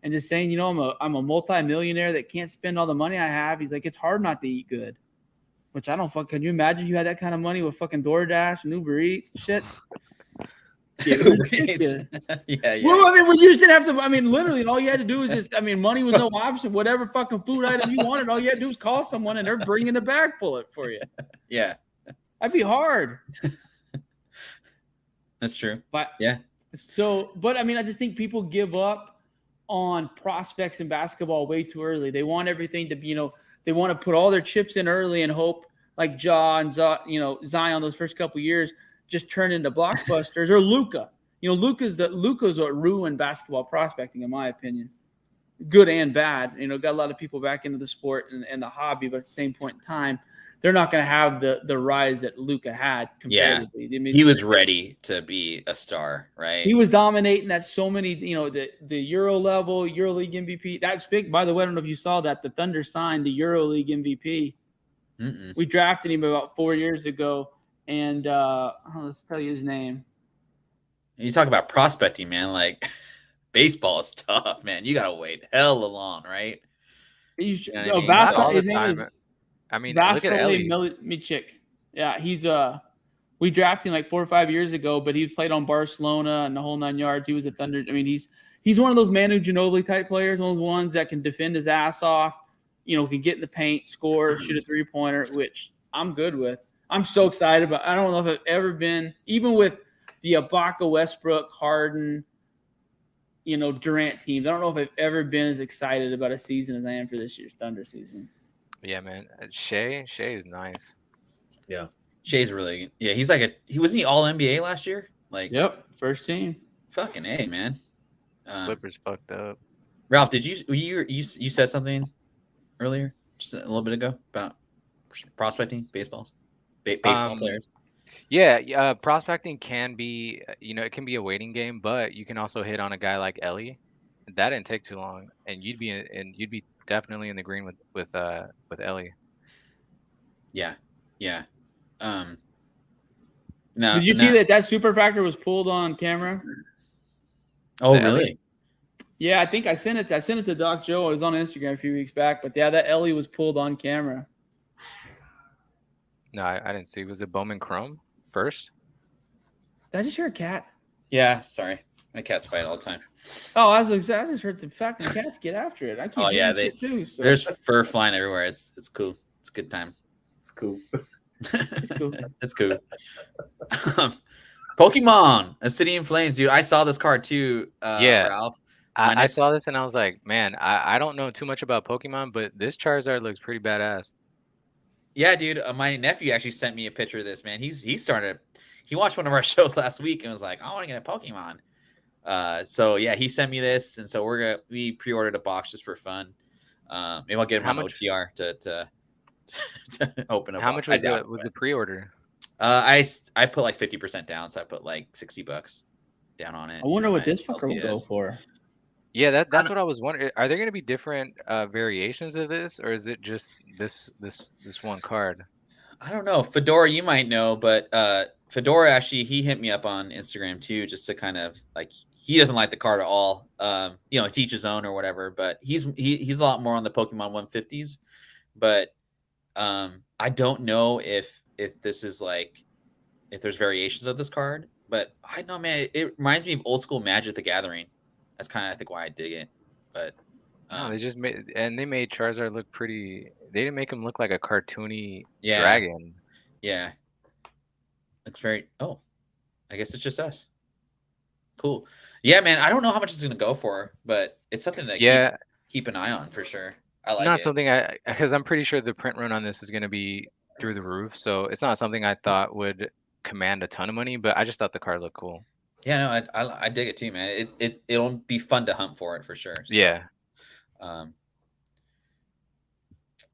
and just saying, I'm a multi-millionaire that can't spend all the money I have. He's like, it's hard not to eat good, which I don't can you imagine you had that kind of money with fucking DoorDash and Uber Eats and shit? Yeah. Well, I mean, when you just didn't have to, I mean, literally, and all you had to do was just, I mean, money was no option. Whatever fucking food item you wanted, all you had to do was call someone and they're bringing a bag full of it for you. Yeah. That'd be hard. That's true. But yeah. So, but I mean, I just think people give up on prospects in basketball way too early. They want everything to, they want to put all their chips in early and hope like Ja and Zion those first couple years just turn into blockbusters, or Luka. Luka's what ruined basketball prospecting, in my opinion. Good and bad. Got a lot of people back into the sport and the hobby, but at the same point in time, they're not going to have the rise that Luka had comparatively. I mean, he was ready to be a star, right? He was dominating at so many, the Euro level, EuroLeague MVP. That's big. By the way, I don't know if you saw that. The Thunder signed the EuroLeague MVP. Mm-mm. We drafted him about 4 years ago, and let's tell you his name. You talk about prospecting, man. Like baseball is tough, man. You gotta wait hella long, right? His Not name is I mean, look at Vasily Ellie. Michik. Yeah, he's we drafted him like 4 or 5 years ago, but he played on Barcelona and the whole 9 yards. He was a Thunder. I mean, he's one of those Manu Ginobili type players, one of those ones that can defend his ass off, can get in the paint, score, shoot a 3-pointer, which I'm good with. I'm so excited about. I don't know if I've ever been, even with the Ibaka, Westbrook, Harden, Durant teams. I don't know if I've ever been as excited about a season as I am for this year's Thunder season. Yeah, man. Shea is nice. Yeah. Shay's really, he's like wasn't he all NBA last year? Like, yep, first team. Fucking A, man. Clippers fucked up. Ralph, did you said something earlier, just a little bit ago, about prospecting baseball players? Yeah, prospecting can be, it can be a waiting game, but you can also hit on a guy like Ellie. That didn't take too long, and you'd be definitely in the green with Ellie. Yeah. No, Did you see that super factor was pulled on camera? Oh, really? Yeah, I think I sent it to Doc Joe. I was on Instagram a few weeks back, but yeah, that Ellie was pulled on camera. No, I didn't see. Was it Bowman Chrome first? Did I just hear a cat? Yeah, sorry. My cats fight all the time. Oh, I just heard some fucking cats get after it. I keep shit too. So. There's fur flying everywhere. It's cool. It's a good time. It's cool. It's cool. It's cool. Pokemon Obsidian Flames, dude. I saw this card too. Ralph. I saw this and I was like, man, I don't know too much about Pokemon, but this Charizard looks pretty badass. Yeah, dude. My nephew actually sent me a picture of this, man. He watched one of our shows last week and was like, I want to get a Pokemon. So yeah, he sent me this, and so we pre-ordered a box just for fun. Maybe I'll get him on OTR to open up. How much was the pre-order? I put like 50% down, so I put like $60 down on it. I wonder what this fucker will go for. Yeah, that's what I was wondering. Are there going to be different variations of this, or is it just this one card? I don't know. Fedora, you might know, but Fedora actually, he hit me up on Instagram too, just to kind of like, he doesn't like the card at all. Teach his own or whatever, but he's a lot more on the Pokemon 150s. But I don't know if this is like, if there's variations of this card, but I know, man, it reminds me of old school Magic the Gathering. That's kind of, I think, why I dig it. But no, they made Charizard look pretty. They didn't make him look like a cartoony dragon. Yeah, looks very. Oh, I guess it's just us. Cool. Yeah, man. I don't know how much it's gonna go for, but it's something to keep an eye on for sure. I like not it. Something because I'm pretty sure the print run on this is gonna be through the roof. So it's not something I thought would command a ton of money, but I just thought the card looked cool. Yeah, no, I dig it too, man. It'll be fun to hunt for it for sure. So, yeah.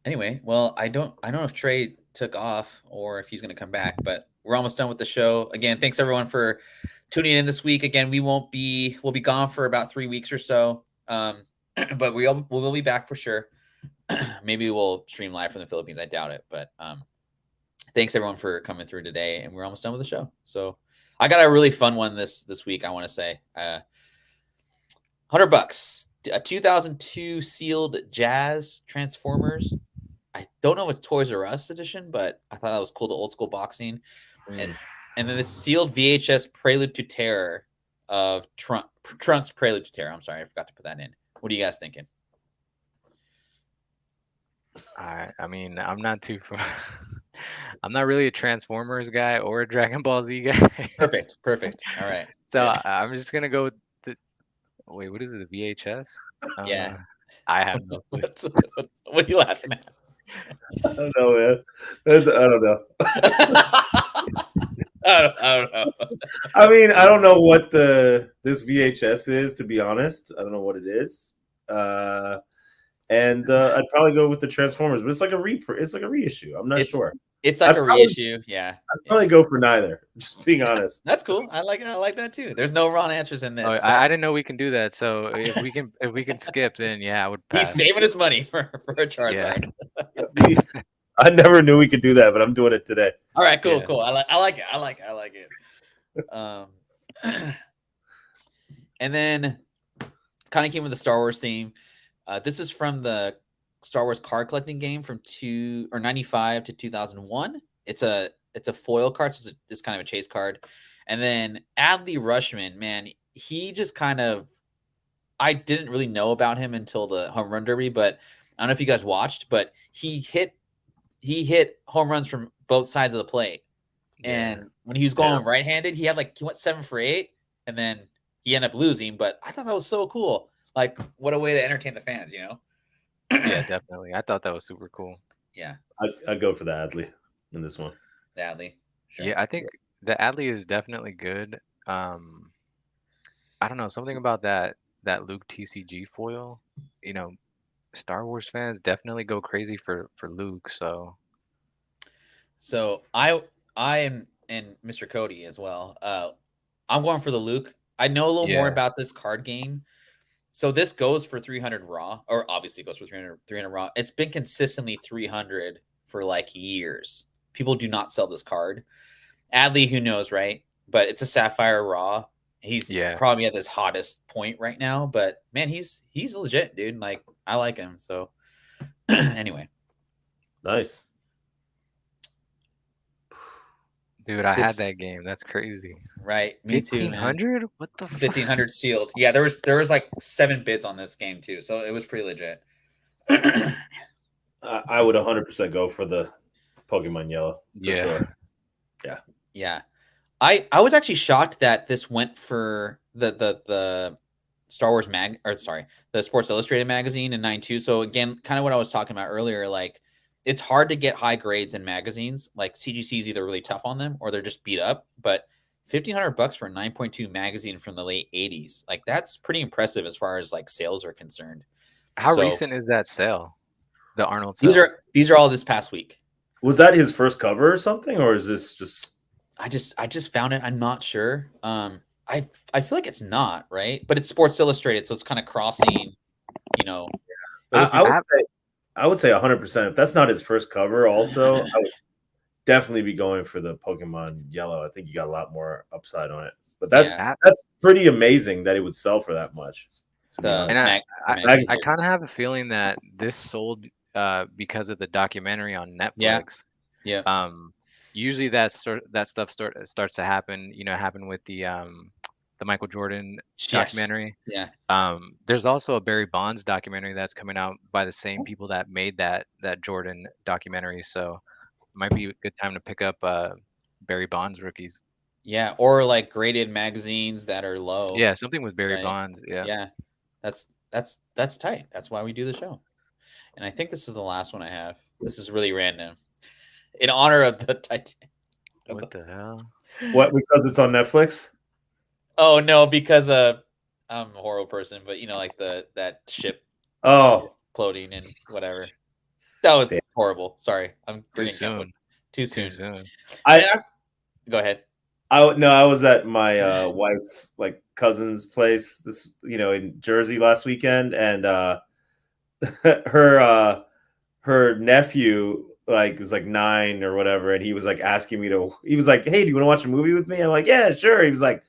Anyway, well, I don't know if Trey took off or if he's going to come back, but we're almost done with the show. Again, thanks everyone for tuning in this week. Again, we'll be gone for about 3 weeks or so, but we'll be back for sure. Maybe we'll stream live from the Philippines. I doubt it, but thanks everyone for coming through today, and we're almost done with the show. So I got a really fun one this week. I want to say, $100, a 2002 sealed Jazz Transformers. I don't know if it's Toys R Us edition, but I thought that was cool. The old school boxing, and then the sealed VHS Prelude to Terror of Trunks Prelude to Terror. I'm sorry, I forgot to put that in. What are you guys thinking? I mean, I'm not too far. I'm not really a Transformers guy or a Dragon Ball Z guy. Perfect. All right. So I'm just gonna go with wait, what is it? The VHS? Yeah. I have no clue. What are you laughing at? I don't know, man. I don't know. I don't know. I mean, I don't know what this VHS is, to be honest. I don't know what it is. and I'd probably go with the Transformers. But it's like a reissue. I'm not sure. It's like a reissue. Yeah. I'd probably go for neither. Just being honest. That's cool. I like that too. There's no wrong answers in this. Oh, I didn't know we can do that. So if we can skip, then yeah, I would He's pass. saving his money for a Charizard. I never knew we could do that, but I'm doing it today. All right, cool, Yeah. cool. I like it. And then kind of came with the Star Wars theme. This is from the Star Wars card collecting game from 95 to 2001. It's a foil card, so it's kind of a chase card. And then Adley Rushman, man, he just kind of, I didn't really know about him until the home run derby, but I don't know if you guys watched, but he hit home runs from both sides of the plate. And when he was going right-handed, he went 7 for 8, and then he ended up losing. But I thought that was so cool. Like, what a way to entertain the fans, you know? Yeah, definitely. I thought that was super cool. Yeah, I'd go for the Adley in this one. Adley. Sure. Yeah, I think the Adley is definitely good. I don't know, something about that Luke TCG foil. You know, Star Wars fans definitely go crazy for Luke. So I am, and Mr. Cody as well. I'm going for the Luke. I know a little more about this card game. So this goes for 300 raw, or obviously goes for 300 raw. It's been consistently 300 for like years. People do not sell this card. Adley, who knows, right? But it's a Sapphire raw. He's probably at his hottest point right now. But man, he's legit, dude. Like, I like him. So anyway, nice. Dude, I had that game. That's crazy. Right, me too, man. 1500? What the 1500 sealed. Yeah, there was like 7 bids on this game too, so it was pretty legit. I would 100% go for the Pokemon Yellow. For sure. Yeah. I was actually shocked that this went for the Star Wars the Sports Illustrated magazine in 92. So again, kind of what I was talking about earlier, like, it's hard to get high grades in magazines. Like, CGC is either really tough on them or they're just beat up. But $1,500 for a 9.2 magazine from the late 80s, like, that's pretty impressive as far as like sales are concerned. How recent is that sale? The Arnold sale? These are all this past week. Was that his first cover or something, or is this just? I just found it. I'm not sure. I feel like it's not, right, but it's Sports Illustrated, so it's kind of crossing. You know, I would say 100%. If that's not his first cover, also, I would definitely be going for the Pokemon Yellow. I think you got a lot more upside on it. But that's pretty amazing that it would sell for that much. And I kind of have a feeling that this sold because of the documentary on Netflix. Yeah. Usually that stuff starts to happen. You know, happened with the Michael Jordan documentary. Yeah. There's also a Barry Bonds documentary that's coming out by the same people that made that Jordan documentary. So it might be a good time to pick up Barry Bonds rookies. Yeah, or like graded magazines that are low. Yeah, something with Barry Bonds. Yeah. Yeah. That's tight. That's why we do the show. And I think this is the last one I have. This is really random. In honor of the Titanic. What the hell? What, because it's on Netflix? Oh no, because I'm a horrible person, but you know, like that ship floating and whatever. That was horrible. Sorry. I'm too soon. Too soon. Go ahead. I was at my wife's like cousin's place in Jersey last weekend, and her nephew is like 9 or whatever, and he was like asking me he was like, hey, do you want to watch a movie with me? I'm like, yeah, sure. He was like,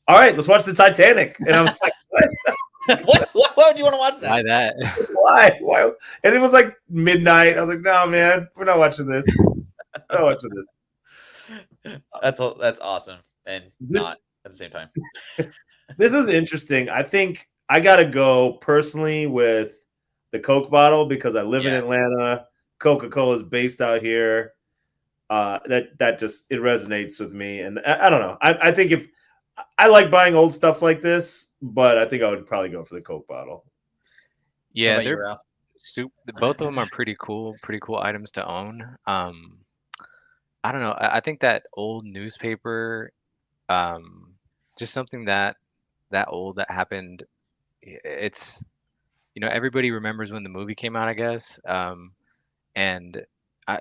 all right, let's watch the Titanic. And I was like, what? Why do you want to watch that? Why that? Why? And it was like midnight. I was like, no, man, we're not watching this. We're not watching this. That's awesome, and not at the same time. This is interesting. I think I got to go personally with the Coke bottle because I live in Atlanta. Coca-Cola is based out here. That just, it resonates with me, and I don't know. I think if I like buying old stuff like this, but I think I would probably go for the Coke bottle. Yeah, both of them are pretty cool items to own. I don't know. I think that old newspaper, just something that old that happened. It's everybody remembers when the movie came out, I guess. And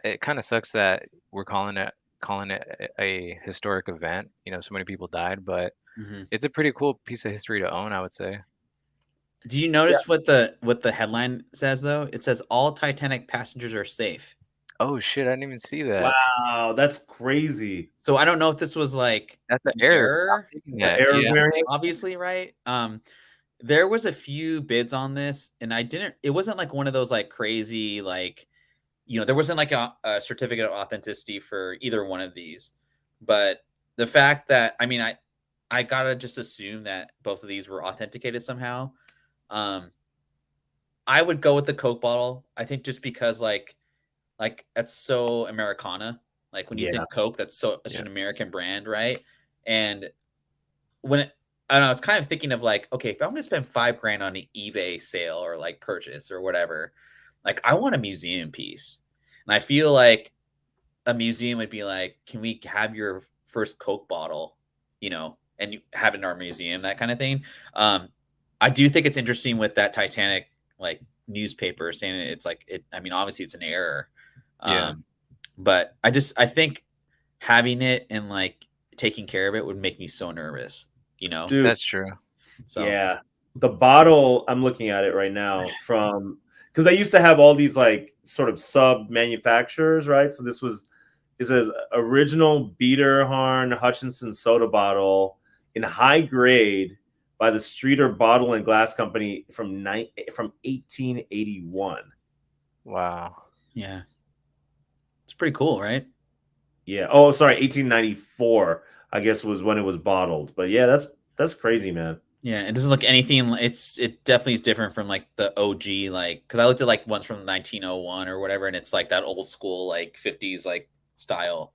it kind of sucks that we're calling it a historic event. So many people died, but it's a pretty cool piece of history to own, I would say. Do you notice what the headline says though? It says all Titanic passengers are safe. Oh shit, I didn't even see that. Wow, that's crazy. So I don't know if this was like That's an error. Error variant. Obviously, right? There was a few bids on this, and it wasn't like one of those like crazy like, there wasn't like a certificate of authenticity for either one of these. But the fact that, I mean, I gotta just assume that both of these were authenticated somehow. I would go with the Coke bottle. I think just because like that's so Americana. Like when you think Coke, that's such an American brand, right? And I don't know, I was kind of thinking of like, okay, if I'm gonna spend $5,000 on an eBay sale or like purchase or whatever, like I want a museum piece. And I feel like a museum would be like, can we have your first Coke bottle, and you have it in our museum, that kind of thing. I do think it's interesting with that Titanic like newspaper saying it's like I mean, obviously it's an error. But I think having it and like taking care of it would make me so nervous, Dude, that's true. So yeah, the bottle, I'm looking at it right now because they used to have all these like sort of sub manufacturers, right? So this is an original Biederharn Hutchinson soda bottle in high grade by the Streeter Bottle and Glass Company from 1881. Wow. Yeah. It's pretty cool, right? Yeah. Oh, sorry, 1894, I guess was when it was bottled. But yeah, that's crazy, man. Yeah, it doesn't look anything. It definitely is different from like the OG, like because I looked at like ones from 1901 or whatever, and it's like that old school like 50s like style.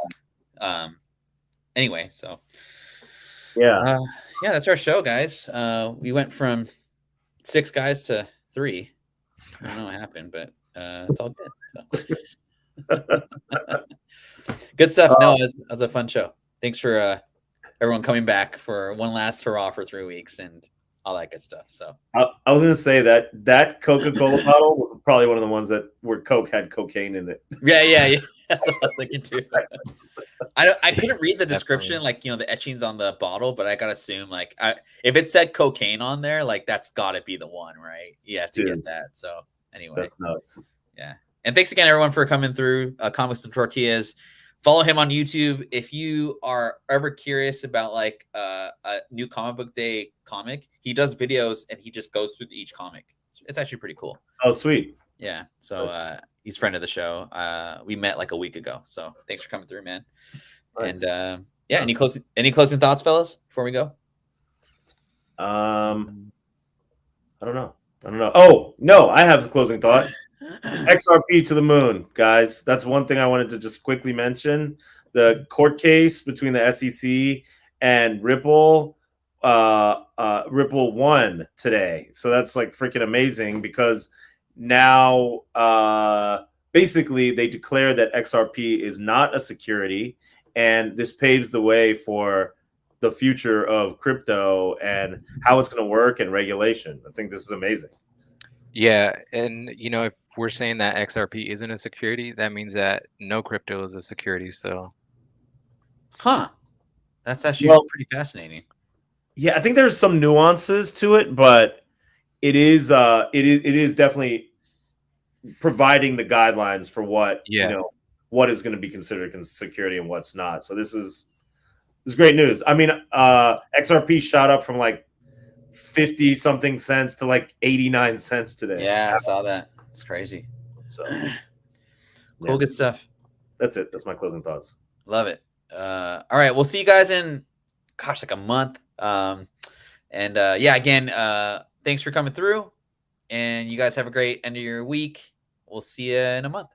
Anyway, so yeah, that's our show, guys. We went from 6 guys to 3. I don't know what happened, but it's all good. So. Good stuff. No, it was a fun show. Thanks for everyone coming back for one last hurrah for 3 weeks and all that good stuff. So I was gonna say that Coca-Cola bottle was probably one of the ones where Coke had cocaine in it. Yeah. That's what I was thinking too. I couldn't read the description, like the etchings on the bottle, but I gotta assume like if it said cocaine on there, like that's gotta be the one, right? You have to get that. So anyway, that's nuts. Yeah, and thanks again everyone for coming through. Comics and Tortillas. Follow him on YouTube if you are ever curious about like a new comic book day comic. He does videos and he just goes through each comic. It's actually pretty cool. Oh, sweet. Yeah. So he's a friend of the show. We met like a week ago. So thanks for coming through, man. Nice. And any closing thoughts, fellas, before we go? I don't know. Oh no, I have a closing thought. XRP to the moon, guys. That's one thing I wanted to just quickly mention. The court case between the SEC and Ripple, Ripple won today. So that's like freaking amazing because now basically they declare that XRP is not a security, and this paves the way for the future of crypto and how it's going to work and regulation. I think this is amazing. Yeah, and if we're saying that XRP isn't a security, that means that no crypto is a security. So, that's actually pretty fascinating. Yeah, I think there's some nuances to it, but it is definitely providing the guidelines for what what is going to be considered security and what's not. So this is great news. I mean, XRP shot up from like 50 something cents to like 89 cents today. Yeah, I saw that. It's crazy. So cool, good stuff. That's it. That's my closing thoughts. Love it. All right, we'll see you guys in like a month. Again, thanks for coming through, and you guys have a great end of your week. We'll see you in a month.